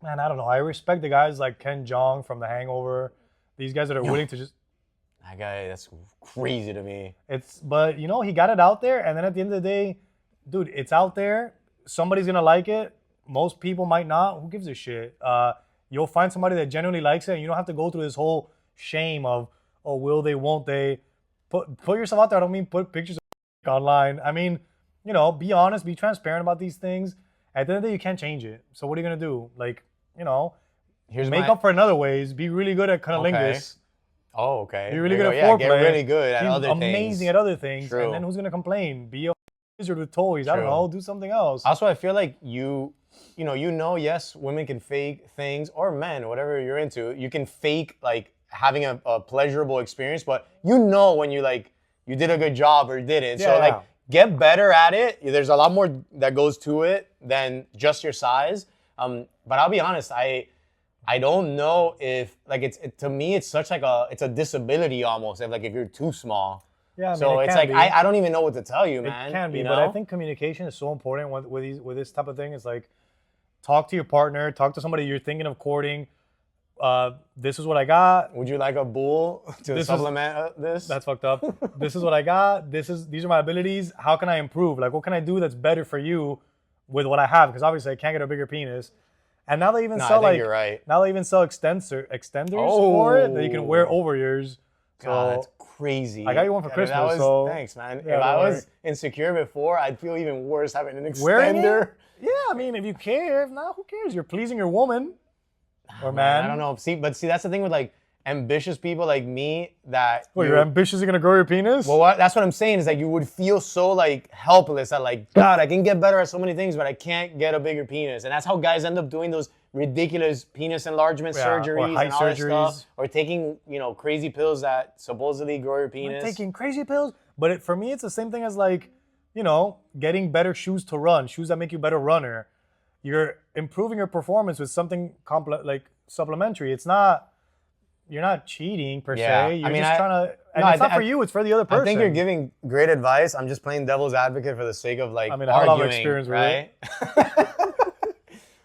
B: Man, I don't know. I respect the guys like Ken Jeong from The Hangover. These guys that are willing to just.
A: That guy, that's crazy to me.
B: But he got it out there, and then at the end of the day, dude, it's out there. Somebody's gonna like it. Most people might not. Who gives a shit? You'll find somebody that genuinely likes it, and you don't have to go through this whole shame of, oh, will they, won't they? Put yourself out there. I don't mean put pictures of online. I mean, be honest, be transparent about these things. At the end of the day, you can't change it. So what are you gonna do? Like, make up for in other ways. Be really good at cunnilingus.
A: Oh, okay.
B: Be really good at foreplay.
A: Get really good at other things.
B: Amazing at other things.
A: True.
B: And then who's gonna complain? Be a wizard with toys. I don't know. Do something else.
A: Also, I feel like yes, women can fake things, or men, whatever you're into. You can fake like having a pleasurable experience, but when you did a good job or didn't.
B: Yeah,
A: so get better at it. There's a lot more that goes to it than just your size. But I'll be honest, I don't know if to me it's such like it's a disability almost if you're too small.
B: Yeah, I mean,
A: so it's like I don't even know what to tell you, man.
B: It can be, but I think communication is so important with this type of thing. It's like talk to your partner, talk to somebody you're thinking of courting. This is what I got.
A: Would you like a bull to supplement this?
B: That's fucked up. This is what I got. These are my abilities. How can I improve? Like, what can I do that's better for you with what I have? Because obviously I can't get a bigger penis. And now they even sell
A: you're right.
B: Now they even sell extenders for it that you can wear over yours.
A: God, that's crazy.
B: I got you one for Christmas. So
A: thanks, man.
B: Yeah,
A: if I was insecure before, I'd feel even worse having an extender.
B: Wearing it? Yeah, I mean, if you care, if not, who cares? You're pleasing your woman or man.
A: I don't know. See, that's the thing with like ambitious people like me that.
B: Well, you're ambitious. You're gonna grow your penis.
A: Well, that's what I'm saying is like you would feel so like helpless that like God, I can get better at so many things, but I can't get a bigger penis, and that's how guys end up doing those ridiculous penis enlargement surgeries
B: or height
A: and all
B: surgeries.
A: that stuff, or taking crazy pills that supposedly grow your penis.
B: I'm taking crazy pills, but for me, it's the same thing as like getting better shoes to run, shoes that make you a better runner. You're improving your performance with something supplementary. It's not. You're not cheating per se. You're just trying to. And it's not for you. It's for the other person.
A: I think you're giving great advice. I'm just playing devil's advocate for the sake of like arguing,
B: I have a lot of experience
A: right? With it.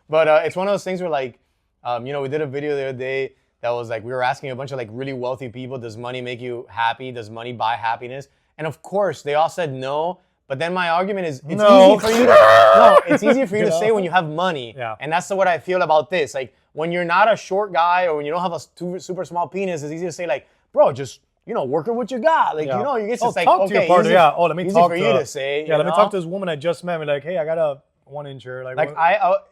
A: But it's one of those things where like, we did a video the other day that was like we were asking a bunch of like really wealthy people, does money make you happy? Does money buy happiness? And of course, they all said no. But then my argument is, it's
B: No.
A: easy for you to no, it's easier for you to
B: You know?
A: say when you have money.
B: Yeah.
A: And that's what I feel about this. Like when you're not a short guy or when you don't have a super small penis, it's easy to say like, bro, just work with what you got. Like
B: Yeah.
A: you get just like
B: talk
A: okay,
B: to your partner.
A: easy,
B: Yeah. Oh, let me
A: easy
B: talk
A: for
B: to
A: you to say.
B: Yeah, let me
A: know?
B: talk to this woman I just met. Be like, hey, I got a 1-incher.
A: Like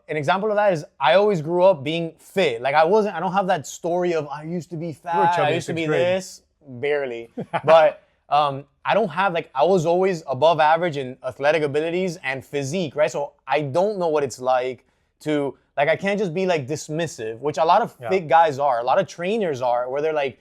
A: an example of that is I always grew up being fit. Like I don't have that story of I used to be fat,
B: chubby
A: I
B: in
A: used to be
B: sixth grade.
A: this, barely. But I don't have I was always above average in athletic abilities and physique, right? So I don't know what it's like to I can't just be dismissive, which a lot of fit guys are, a lot of trainers are, where they're like,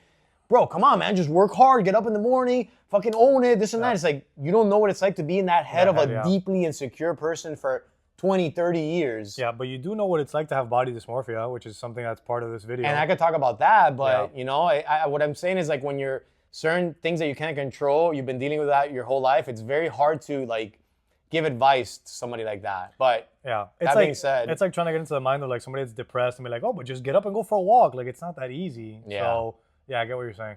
A: bro, come on, man, just work hard, get up in the morning, fucking own it, this and that. It's like, you don't know what it's like to be in that head of a deeply insecure person for 20, 30 years.
B: Yeah, but you do know what it's like to have body dysmorphia, which is something that's part of this video.
A: And I could talk about that, but what I'm saying is when you're certain things that you can't control, you've been dealing with that your whole life, it's very hard to give advice to somebody like that. But
B: yeah,
A: that being said,
B: it's like trying to get into the mind of somebody that's depressed and be like, oh, but just get up and go for a walk. It's not that easy.
A: Yeah.
B: So yeah, I get what you're saying.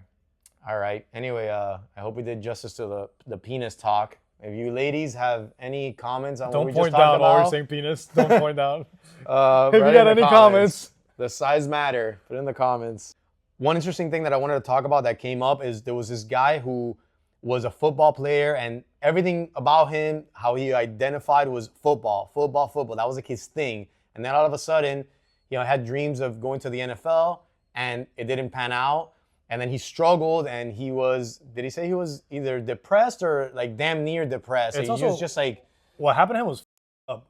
A: All right. Anyway, I hope we did justice to the penis talk. If you ladies have any comments on what we just talked
B: Don't point down while
A: about,
B: we're saying penis. Don't point down.
A: if
B: you got any comments.
A: The size matter. Put it in the comments. One interesting thing that I wanted to talk about that came up is there was this guy who was a football player and everything about him, how he identified was football. That was his thing. And then all of a sudden, had dreams of going to the NFL and it didn't pan out. And then he struggled and did he say he was either depressed or damn near depressed?
B: It's
A: He
B: also-
A: was just
B: What happened to him was up.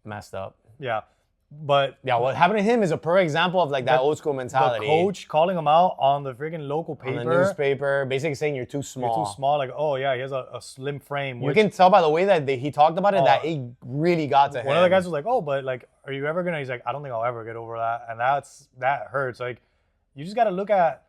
A: messed up.
B: Yeah. But
A: Yeah, what happened to him is a perfect example of that old school mentality.
B: the coach calling him out on the freaking local paper.
A: on the newspaper, basically saying you're too small.
B: You're too small. Oh yeah, he has a slim frame.
A: You
B: which
A: can tell by the way that he talked about it that it really got to him.
B: one of the guys was like, oh, but are you ever gonna? He's like, I don't think I'll ever get over that, and that hurts. You just got to look at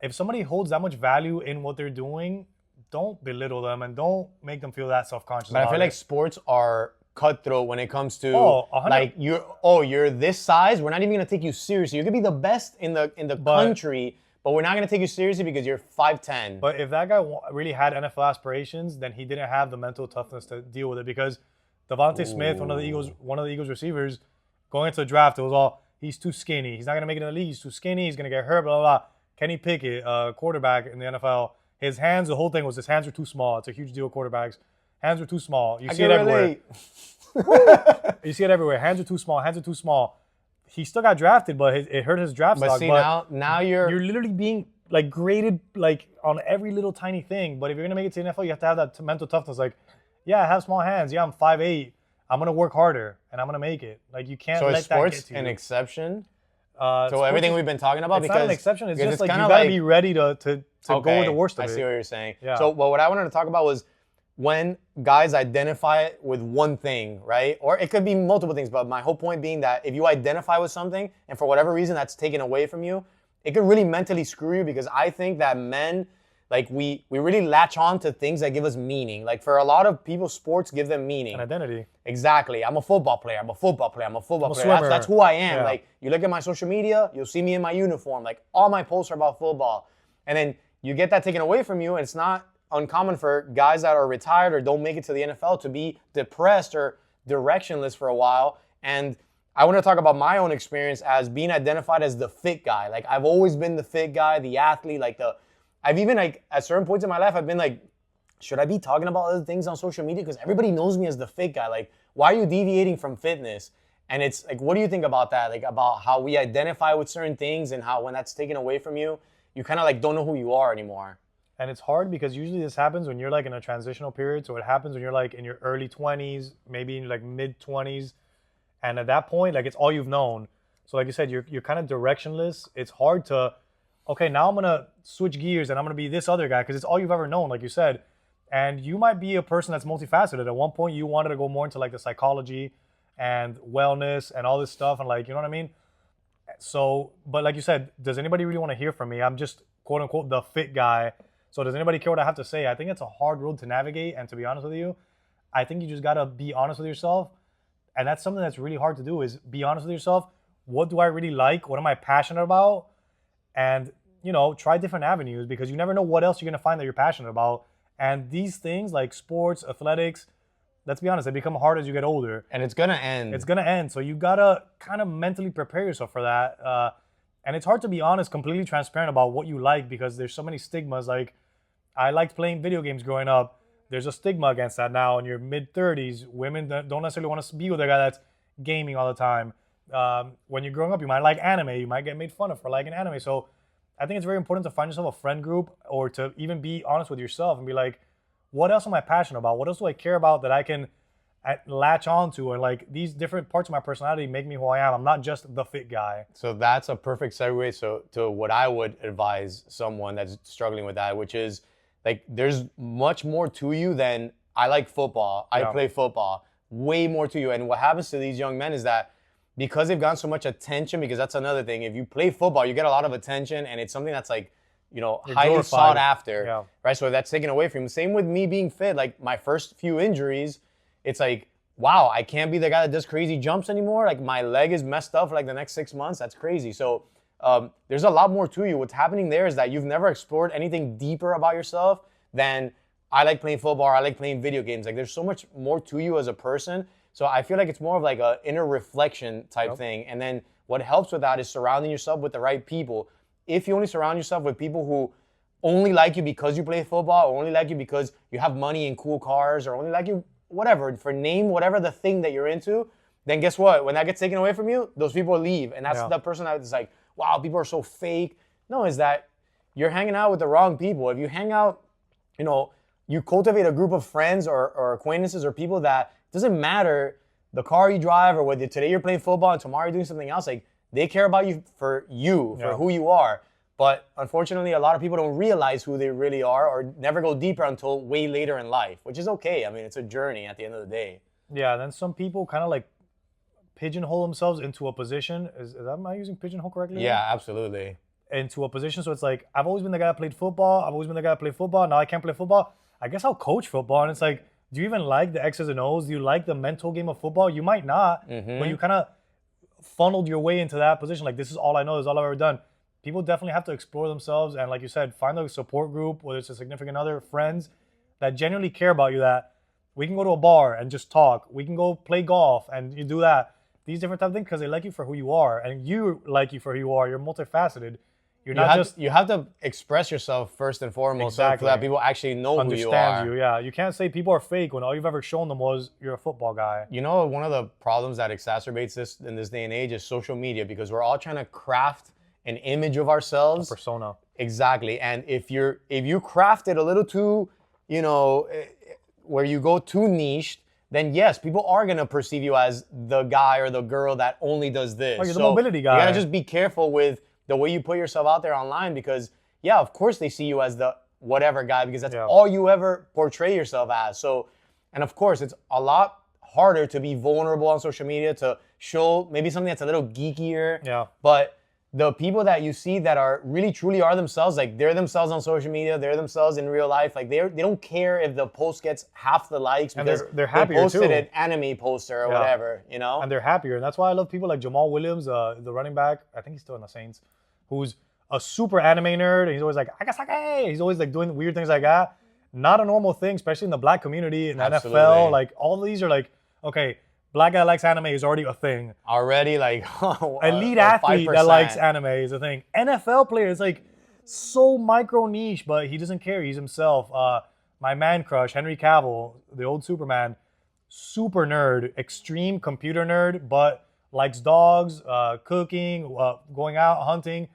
B: if somebody holds that much value in what they're doing, don't belittle them and don't make them feel that self-conscious.
A: But I
B: about
A: feel
B: it.
A: like sports are cutthroat when it comes to
B: 100.
A: you're this size, we're not even gonna take you seriously. You could be the best in the country, but we're not gonna take you seriously because you're 5'10".
B: But if that guy really had NFL aspirations, then he didn't have the mental toughness to deal with it because Devontae Smith, one of the Eagles receivers, going into the draft, it was all he's too skinny. He's not gonna make it in the league. He's too skinny. He's gonna get hurt. Blah blah blah. Kenny Pickett, quarterback in the NFL, his hands. The whole thing was his hands were too small. It's a huge deal with quarterbacks. Hands were too small. You see it everywhere. You see it everywhere. Hands are too small. Hands are too small. He still got drafted, but it hurt his draft stock.
A: See,
B: but
A: now you're
B: literally being graded on every little tiny thing. But if you're gonna make it to the NFL, you have to have that mental toughness. Yeah, I have small hands. Yeah, I'm 5'8". I'm gonna work harder and I'm gonna make it. You can't
A: so
B: let
A: is
B: that
A: sports
B: get to you.
A: an exception
B: Sports
A: to everything
B: is-
A: we've been talking about?
B: It's
A: Because
B: not an exception. It's
A: because
B: just you
A: kinda
B: gotta be ready to go with the worst of
A: I
B: it.
A: see what you're saying.
B: Yeah.
A: So what I wanted to talk about was when guys identify with one thing, right? Or it could be multiple things, but my whole point being that if you identify with something and for whatever reason that's taken away from you, it could really mentally screw you because I think that men, we really latch on to things that give us meaning. For a lot of people, sports give them meaning.
B: An identity.
A: Exactly. I'm a football player. I'm a football player. I'm a football player.
B: swimmer.
A: That's who I am.
B: Yeah.
A: You look at my social media, you'll see me in my uniform. All my posts are about football. And then you get that taken away from you, and it's not uncommon for guys that are retired or don't make it to the NFL to be depressed or directionless for a while. And I want to talk about my own experience as being identified as the fit guy. I've always been the fit guy, the athlete, I've even at certain points in my life, I've been should I be talking about other things on social media? Because everybody knows me as the fit guy. Why are you deviating from fitness? And it's what do you think about that? About how we identify with certain things and how when that's taken away from you, you kind of don't know who you are anymore.
B: And it's hard because usually this happens when you're in a transitional period. So it happens when you're in your early 20s, maybe in your mid 20s. And at that point, it's all you've known. So like you said, you're kind of directionless. It's hard to, okay, now I'm going to switch gears and I'm going to be this other guy because it's all you've ever known, like you said. And you might be a person that's multifaceted. At one point, you wanted to go more into the psychology and wellness and all this stuff. And you know what I mean? So, but like you said, does anybody really want to hear from me? I'm just quote unquote the fit guy. So does anybody care what I have to say? I think it's a hard road to navigate. And to be honest with you, I think you just got to be honest with yourself. And that's something that's really hard to do is be honest with yourself. What do I really like? What am I passionate about? And, try different avenues because you never know what else you're going to find that you're passionate about. And these things like sports, athletics, let's be honest, they become hard as you get older.
A: And it's gonna end.
B: It's gonna end. So you gotta kind of mentally prepare yourself for that. And it's hard to be honest, completely transparent about what you like because there's so many stigmas. Like, I liked playing video games growing up. There's a stigma against that now in your mid-30s. Women don't necessarily want to be with a guy that's gaming all the time. When you're growing up, you might like anime. You might get made fun of for liking anime. So I think it's very important to find yourself a friend group or to even be honest with yourself and be like, what else am I passionate about? What else do I care about that I can latch onto? And like these different parts of my personality make me who I am. I'm not just the fit guy.
A: So that's a perfect segue to what I would advise someone that's struggling with that, which is like there's much more to you than I like football, I play football, way more to you. And what happens to these young men is that because they've gotten so much attention, because that's another thing, if you play football, you get a lot of attention and it's something that's like, you know, highly
B: glorified.
A: sought after,
B: Yeah.
A: right? So that's taken away from you. Same with me being fit. Like my first few injuries, it's like, wow, I can't be the guy that does crazy jumps anymore. Like my leg is messed up for like the next 6 months. That's crazy. So there's a lot more to you. What's happening there is that you've never explored anything deeper about yourself than I like playing football, or I like playing video games. Like there's so much more to you as a person. So I feel like it's more of like a inner reflection type thing. And then what helps with that is surrounding yourself with the right people. If you only surround yourself with people who only like you because you play football, or only like you because you have money and cool cars, or only like you, whatever, for name, whatever the thing that you're into, then guess what? When that gets taken away from you, those people leave. And that's the person that's like, wow, people are so fake. No, is that you're hanging out with the wrong people. If you hang out, you know, you cultivate a group of friends or acquaintances or people that doesn't matter the car you drive or whether today you're playing football and tomorrow you're doing something else, like they care about you for who you are. But unfortunately, a lot of people don't realize who they really are or never go deeper until way later in life, which is okay. I mean, it's a journey at the end of the day.
B: Yeah, then some people kind of like pigeonhole themselves into a position. Am I using pigeonhole correctly?
A: Yeah, absolutely.
B: Into a position. So it's like, I've always been the guy that played football. I've always been the guy that played football. Now I can't play football. I guess I'll coach football. And it's like, do you even like the X's and O's? Do you like the mental game of football? You might not, but you kind of funneled your way into that position. Like, this is all I know. This is all I've ever done. People definitely have to explore themselves. And like you said, find a support group, whether it's a significant other, friends that genuinely care about you, that we can go to a bar and just talk. We can go play golf and you do that. These different type of things because they like you for who you are. And you like you for who you are. You're multifaceted.
A: You have to express yourself first and foremost so that people actually know who you are.
B: Understand you, yeah. You can't say people are fake when all you've ever shown them was you're a football guy.
A: You know, one of the problems that exacerbates this in this day and age is social media, because we're all trying to craft an image of ourselves.
B: A persona.
A: Exactly. And if you craft it a little too, you know, where you go too niched, then yes, people are going to perceive you as the guy or the girl that only does this.
B: Oh, you're the mobility guy.
A: You got to just be careful with the way you put yourself out there online, because yeah, of course they see you as the whatever guy because that's all you ever portray yourself as. So, and of course it's a lot harder to be vulnerable on social media, to show maybe something that's a little geekier.
B: Yeah.
A: But the people that you see that are really truly are themselves, like they're themselves on social media, they're themselves in real life. Like they don't care if the post gets half the likes because
B: they're happier
A: they posted
B: too.
A: an anime poster or whatever, you know?
B: And they're happier. And that's why I love people like Jamal Williams, the running back. I think he's still in the Saints, who's a super anime nerd. And he's always like, Agasake. He's always like doing weird things like that. Not a normal thing, especially in the black community, in the NFL. Like all of these are like, okay, black guy likes anime is already a thing.
A: Already like
B: elite athlete
A: 5%.
B: that likes anime is a thing. NFL player is like so micro niche, but he doesn't care. He's himself. My man crush, Henry Cavill, the old Superman, super nerd, extreme computer nerd, but likes dogs, cooking, going out, hunting.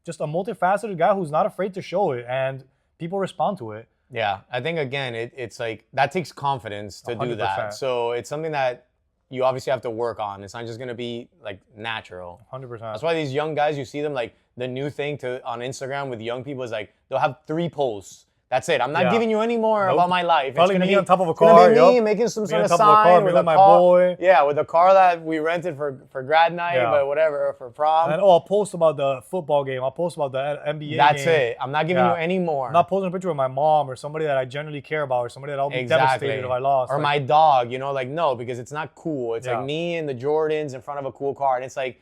B: Just a multifaceted guy who's not afraid to show it, and people respond to it.
A: Yeah, I think again, it's like that takes confidence to 100%. Do that. So it's something that you obviously have to work on. It's not just gonna be like natural.
B: 100%.
A: That's why these young guys, you see them like the new thing on Instagram with young people is like they'll have 3 posts. That's it. I'm not giving you any more about my life.
B: Probably
A: it's gonna
B: me
A: be
B: on top of a
A: it's gonna
B: car.
A: Be me making some sort of sign with
B: my boy.
A: Yeah, with a car that we rented for grad night, but whatever, for prom.
B: And I'll post about the football game. I'll post about the NBA
A: That's
B: game.
A: it. I'm not giving you any more.
B: I'm not posting a picture of my mom or somebody that I genuinely care about or somebody that I'll be devastated if I lost.
A: Or my dog, you know, like no, because it's not cool. It's like me and the Jordans in front of a cool car. And it's like,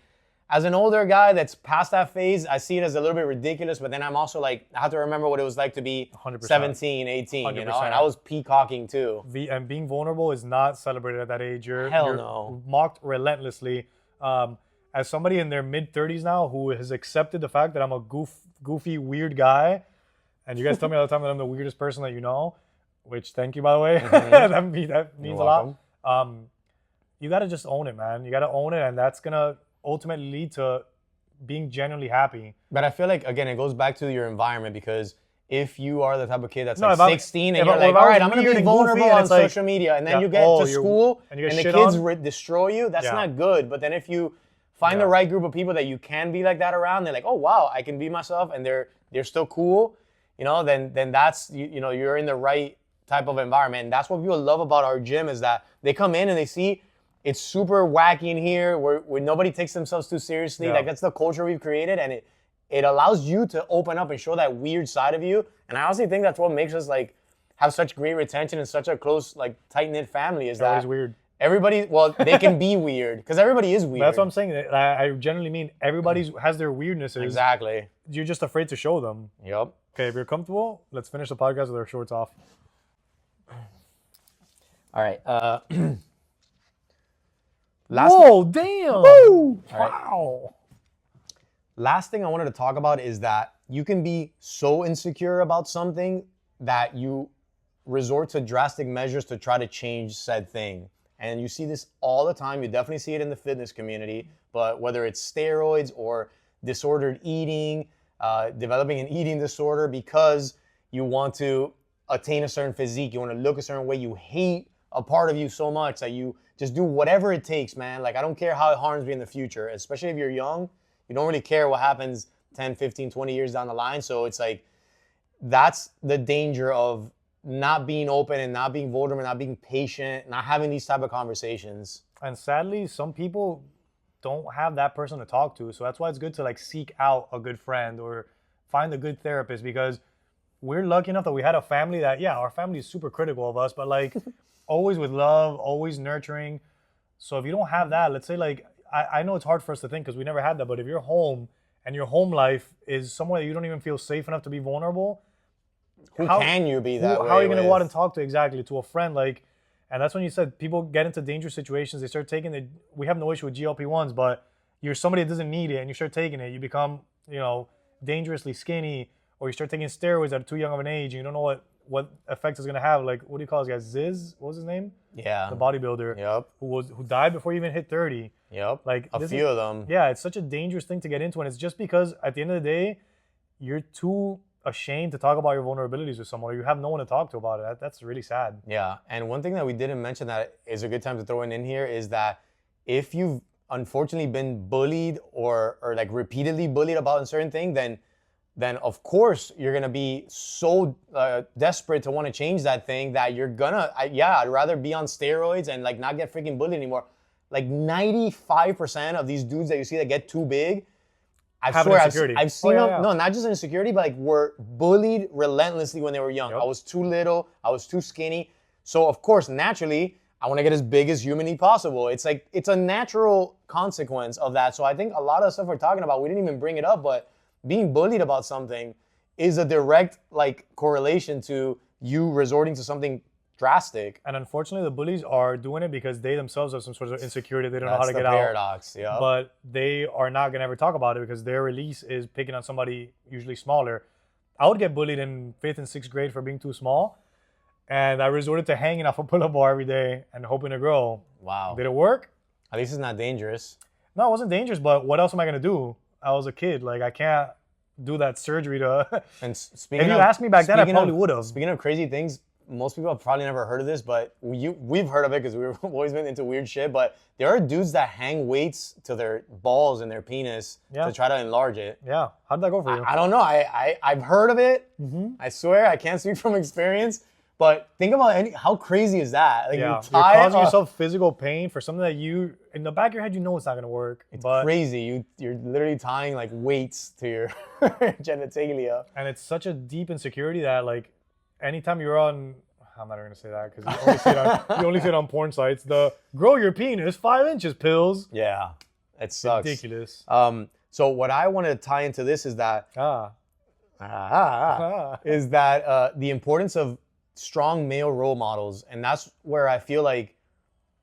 A: as an older guy that's past that phase, I see it as a little bit ridiculous, but then I'm also like, I have to remember what it was like to be
B: 100%.
A: 17, 18,
B: 100%.
A: you know? And I was peacocking too.
B: And being vulnerable is not celebrated at that age. You're
A: no.
B: mocked relentlessly. As somebody in their mid-30s now who has accepted the fact that I'm a goofy, weird guy, and you guys tell me all the time that I'm the weirdest person that you know, which thank you, by the way. That means a lot. You got to just own it, man. You got to own it, and that's going to ultimately lead to being genuinely happy.
A: But I feel like, again, it goes back to your environment, because if you are the type of kid that's 16 and you're like, all right, I'm going to be vulnerable on social media, and then you get to school and the kids destroy you, that's not good. But then if you find the right group of people that you can be like that around, they're like, oh, wow, I can be myself, and they're still cool, you know, then that's, you know, you're in the right type of environment. And that's what people love about our gym, is that they come in and they see it's super wacky in here, where nobody takes themselves too seriously. Like, that's the culture we've created, and it allows you to open up and show that weird side of you. And I honestly think that's what makes us like have such great retention and such a close, like, tight-knit family, is that
B: weird.
A: Everybody, well, they can be weird, because everybody is weird.
B: That's what I'm saying. I generally mean everybody has their weirdnesses.
A: Exactly.
B: You're just afraid to show them.
A: Yep.
B: Okay, if you're comfortable, let's finish the podcast with our shorts off.
A: All right.
B: Whoa, damn. Woo! Wow.
A: Last thing I wanted to talk about is that you can be so insecure about something that you resort to drastic measures to try to change said thing. And you see this all the time. You definitely see it in the fitness community, but whether it's steroids or disordered eating, developing an eating disorder because you want to attain a certain physique, you want to look a certain way, you hate a part of you so much that you just do whatever it takes, man. Like, I don't care how it harms me in the future, especially if you're young. You don't really care what happens 10, 15, 20 years down the line. So it's like, that's the danger of not being open and not being vulnerable, not being patient, not having these type of conversations.
B: And sadly, some people don't have that person to talk to. So that's why it's good to like seek out a good friend or find a good therapist, because we're lucky enough that we had a family that, our family is super critical of us, but like always with love, always nurturing. So if you don't have that, let's say like, I know it's hard for us to think because we never had that, but if you're home and your home life is somewhere that you don't even feel safe enough to be vulnerable,
A: how can you be that way?
B: How are you going to go out and talk to a friend? Like, and that's when you said people get into dangerous situations. They start taking we have no issue with GLP-1s, but you're somebody that doesn't need it and you start taking it. You become, dangerously skinny, or you start taking steroids at too young of an age and you don't know what effect it's going to have. Like, what do you call this guy? Ziz? What was his name?
A: Yeah.
B: The bodybuilder.
A: Yep.
B: Who died before he even hit 30.
A: Yep.
B: Like
A: a few of them.
B: Yeah, it's such a dangerous thing to get into, and it's just because at the end of the day, you're too ashamed to talk about your vulnerabilities with someone, or you have no one to talk to about it. That's really sad.
A: Yeah, and one thing that we didn't mention that is a good time to throw in here is that if you've unfortunately been bullied or like repeatedly bullied about a certain thing, then of course you're gonna be so desperate to want to change that thing that you're gonna, I'd rather be on steroids and like not get freaking bullied anymore. Like 95% of these dudes that you see that get too big, I've seen them, no, not just insecurity, but like were bullied relentlessly when they were young. Yep. I was too little, I was too skinny. So of course, naturally, I want to get as big as humanly possible. It's like, it's a natural consequence of that. So I think a lot of stuff we're talking about, we didn't even bring it up, but being bullied about something is a direct like correlation to you resorting to something drastic.
B: And unfortunately, the bullies are doing it because they themselves have some sort of insecurity. They don't know how to get
A: paradox,
B: out.
A: Yeah.
B: But they are not going to ever talk about it because their release is picking on somebody usually smaller. I would get bullied in 5th and 6th grade for being too small. And I resorted to hanging off a pull-up bar every day and hoping to grow.
A: Wow.
B: Did it work?
A: At least it's not dangerous.
B: No, it wasn't dangerous, but what else am I going to do? I was a kid. Like, I can't do that surgery to...
A: And speaking
B: if you asked me back then, I probably would have.
A: Speaking of crazy things, most people have probably never heard of this, but we've heard of it because we've always been into weird shit. But there are dudes that hang weights to their balls and their penis to try to enlarge it.
B: Yeah. How did that go for you?
A: I don't know. I've heard of it.
B: Mm-hmm.
A: I swear, I can't speak from experience. But think about how crazy is that? Like,
B: you're causing yourself physical pain for something that in the back of your head, you know it's not going to work.
A: It's crazy. You're literally tying like weights to your genitalia.
B: And it's such a deep insecurity that like anytime you're on, I'm not going to say that because you only see it on porn sites, the grow your penis 5 inches pills.
A: Yeah. It sucks.
B: Ridiculous.
A: So what I want to tie into this is that is that the importance of strong male role models, and that's where I feel like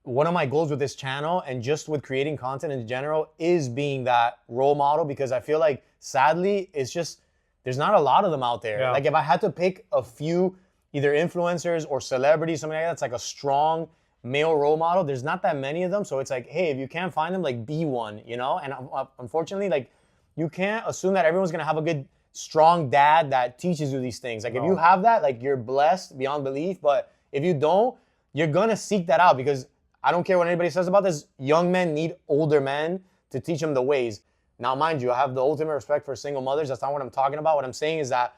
A: one of my goals with this channel and just with creating content in general is being that role model, because I feel like sadly it's just there's not a lot of them out there.
B: Yeah.
A: Like if I had to pick a few either influencers or celebrities, something like that, it's like a strong male role model, there's not that many of them. So it's like, hey, if you can't find them, like be one, you know? And unfortunately, like you can't assume that everyone's gonna have a good strong dad that teaches you these things. Like if you have that, like you're blessed beyond belief. But if you don't, you're gonna seek that out, because I don't care what anybody says about this, young men need older men to teach them the ways. Now, mind you, I have the ultimate respect for single mothers. That's not what I'm talking about. What I'm saying is that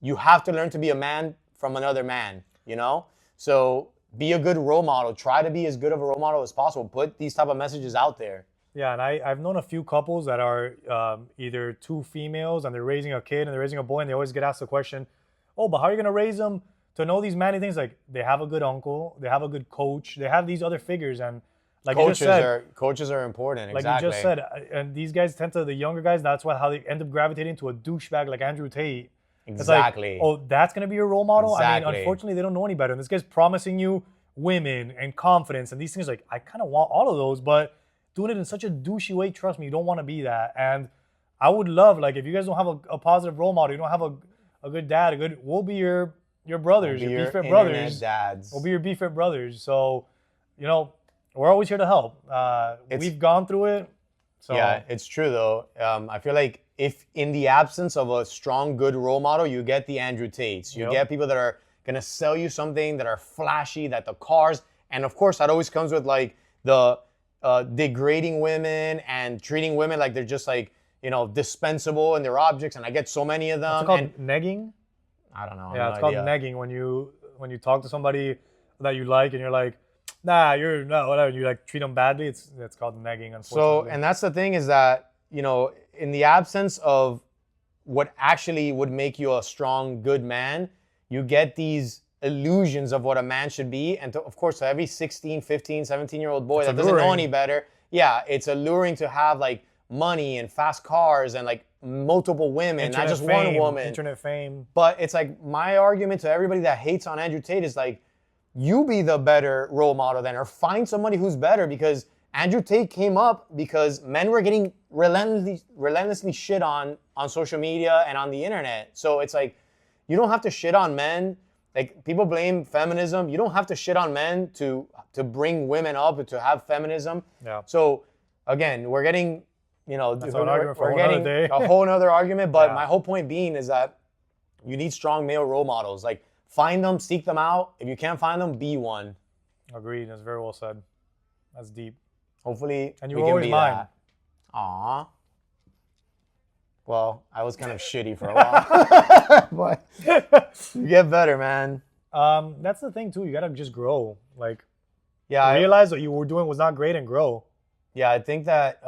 A: you have to learn to be a man from another man, you know? So be a good role model. Try to be as good of a role model as possible. Put these type of messages out there.
B: Yeah, and I've known a few couples that are either two females and they're raising a kid and they're raising a boy, and they always get asked the question, oh, but how are you going to raise them to know these manly things? Like they have a good uncle, they have a good coach, they have these other figures, and like
A: coaches
B: you just said,
A: coaches are important.
B: Like
A: exactly.
B: you just said, and these guys tend to, the younger guys, that's how they end up gravitating to a douchebag like Andrew Tate.
A: Exactly.
B: It's like, oh, that's going to be your role model?
A: Exactly.
B: I mean, unfortunately, they don't know any better. And this guy's promising you women and confidence and these things. Like, I kind of want all of those, but doing it in such a douchey way, trust me, you don't want to be that. And I would love, like, if you guys don't have a positive role model, you don't have a good dad, we'll be your brothers,
A: we'll be
B: your BFIT
A: brothers.
B: brothers.
A: Dads.
B: We'll be your BFIT brothers. So, you know, we're always here to help. We've gone through it. So.
A: Yeah, it's true though. I feel like if in the absence of a strong, good role model, you get the Andrew Tates. You get people that are gonna sell you something, that are flashy, that the cars, and of course that always comes with like the degrading women and treating women like they're just like, you know, dispensable and they're objects, and I get so many of them.
B: It's called negging?
A: I don't know.
B: Yeah, it's called negging when you talk to somebody that you like and you're like, nah, you're not, whatever, you like treat them badly, it's called negging, unfortunately.
A: So, and that's the thing is that, you know, in the absence of what actually would make you a strong, good man, you get these illusions of what a man should be. And of course, to every 16, 15, 17-year-old boy that doesn't know any better, yeah, it's alluring to have like money and fast cars and like multiple women, not just one woman.
B: Internet fame.
A: But it's like my argument to everybody that hates on Andrew Tate is like, you be the better role model then, or find somebody who's better, because Andrew Tate came up because men were getting relentlessly shit on social media and on the internet. So it's like, you don't have to shit on men. Like people blame feminism. You don't have to shit on men to bring women up and to have feminism.
B: Yeah.
A: So again, we're getting, you know,
B: we're getting
A: a whole nother argument. But my whole point being is that you need strong male role models. Like find them, seek them out. If you can't find them, be one.
B: Agreed. That's very well said. That's deep.
A: Hopefully,
B: and you
A: we
B: were
A: can
B: always
A: be
B: mine.
A: that. Aw. Well, I was kind of shitty for a while. But you get better, man.
B: That's the thing too. You gotta just grow. Like,
A: yeah,
B: realize what you were doing was not great and grow.
A: Yeah, I think that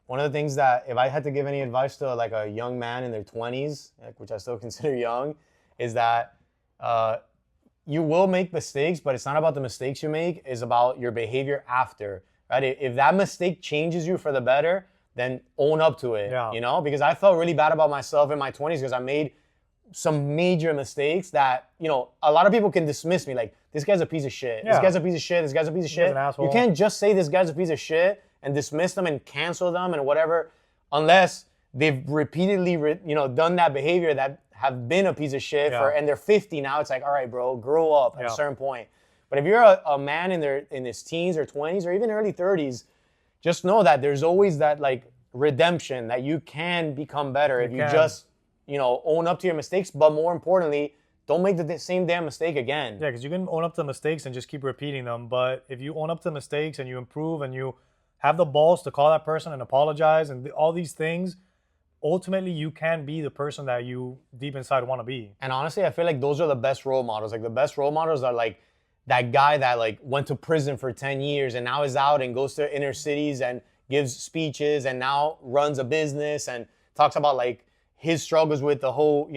A: one of the things that if I had to give any advice to like a young man in their 20s, like, which I still consider young, is that you will make mistakes, but it's not about the mistakes you make. It's about your behavior after. Right? If that mistake changes you for the better, then own up to it, you know? Because I felt really bad about myself in my 20s because I made some major mistakes that, you know, a lot of people can dismiss me like, this guy's a piece of shit. This guy's a piece of shit. This guy's a piece of shit.
B: An asshole.
A: You can't just say this guy's a piece of shit and dismiss them and cancel them and whatever, unless they've repeatedly, done that behavior that have been a piece of shit and they're 50 now. It's like, all right, bro, grow up at a certain point. But if you're a man in his teens or 20s or even early 30s, just know that there's always that like redemption, that you can become better if you just, own up to your mistakes. But more importantly, don't make the same damn mistake again.
B: Yeah, because you can own up to mistakes and just keep repeating them. But if you own up to mistakes and you improve and you have the balls to call that person and apologize and all these things, ultimately you can be the person that you deep inside want to be.
A: And honestly, I feel like those are the best role models. Like the best role models are like that guy that like went to prison for 10 years and now is out and goes to inner cities and gives speeches and now runs a business and talks about like his struggles with the whole,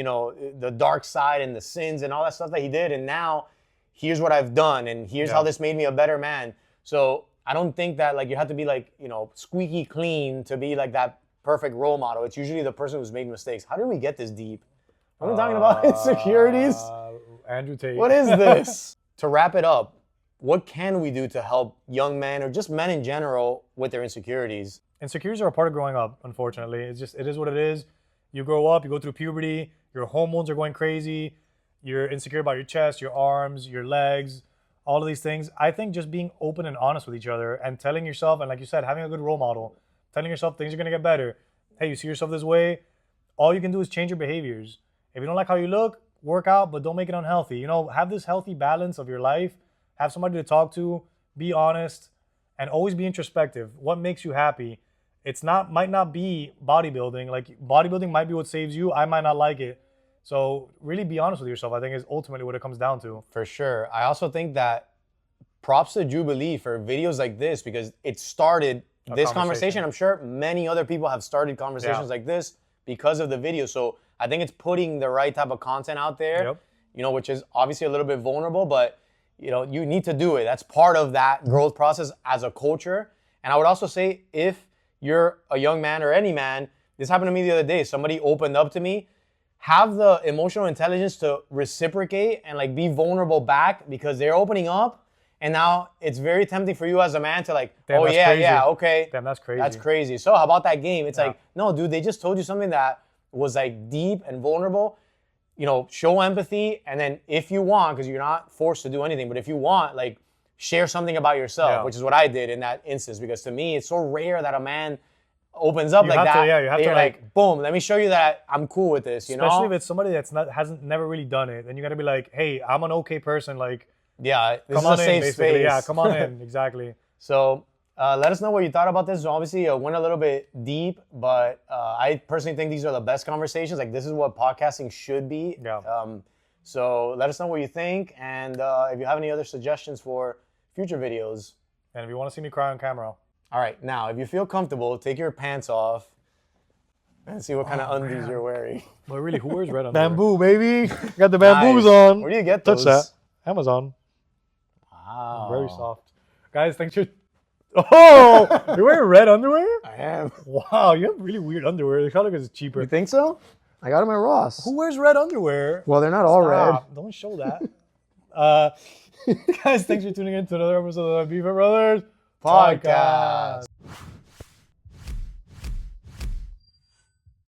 A: the dark side and the sins and all that stuff that he did. And now here's what I've done and here's how this made me a better man. So I don't think that like you have to be like, you know, squeaky clean to be like that perfect role model. It's usually the person who's made mistakes. How did we get this deep? Are we talking about insecurities?
B: Andrew Tate.
A: What is this? To wrap it up, what can we do to help young men or just men in general with their insecurities?
B: Insecurities are a part of growing up, unfortunately. It is what it is. You grow up, you go through puberty, your hormones are going crazy, you're insecure about your chest, your arms, your legs, all of these things. I think just being open and honest with each other and telling yourself, and like you said, having a good role model, telling yourself things are gonna get better. Hey, you see yourself this way, all you can do is change your behaviors. If you don't like how you look, work out, but don't make it unhealthy. You know, have this healthy balance of your life, have somebody to talk to, be honest, and always be introspective. What makes you happy? Might not be bodybuilding. Like bodybuilding might be what saves you. I might not like it. So really be honest with yourself, I think, is ultimately what it comes down to.
A: For sure. I also think that props to Jubilee for videos like this because it started this conversation. I'm sure many other people have started conversations like this because of the video. So I think it's putting the right type of content out there, you know, which is obviously a little bit vulnerable, but you know, you need to do it. That's part of that growth process as a culture. And I would also say if you're a young man or any man, this happened to me the other day. Somebody opened up to me. Have the emotional intelligence to reciprocate and like be vulnerable back because they're opening up. And now it's very tempting for you as a man to like,
B: Damn,
A: oh yeah,
B: crazy.
A: yeah, okay.
B: Damn, that's crazy.
A: That's crazy. So how about that game? It's like, no, dude, they just told you something that was like deep and vulnerable. You know, show empathy. And then if you want, because you're not forced to do anything, but if you want, like share something about yourself, which is what I did in that instance. Because to me, it's so rare that a man opens up like that.
B: You have to
A: like, boom, let me show you that I'm cool with this, you know?
B: Especially if it's somebody that's never really done it. Then you got to be like, hey, I'm an okay person. Like,
A: yeah, this
B: come
A: is
B: on
A: a safe
B: in, basically.
A: space.
B: Yeah, come on in. Exactly.
A: So let us know what you thought about this. Obviously, it went a little bit deep, but I personally think these are the best conversations. Like, this is what podcasting should be.
B: Yeah.
A: So let us know what you think. And if you have any other suggestions for future videos.
B: And if you want to see me cry on camera.
A: All right, now, if you feel comfortable, take your pants off and see what kind of undies you're wearing.
B: But really, who wears red underwear? Bamboo, baby. Got the bamboos
A: Nice.
B: on.
A: Where do you get
B: Touch
A: those?
B: that. Amazon.
A: Wow.
B: Very soft. Guys, thanks for... Oh! You're wearing red underwear?
A: I am.
B: Wow, you have really weird underwear. The color is cheaper.
A: You think so? I got them at Ross.
B: Who wears red underwear?
A: Well, they're not all red.
B: Stop. Don't show that. Guys, thanks for tuning in to another episode of the Beaver Brothers
A: Podcast.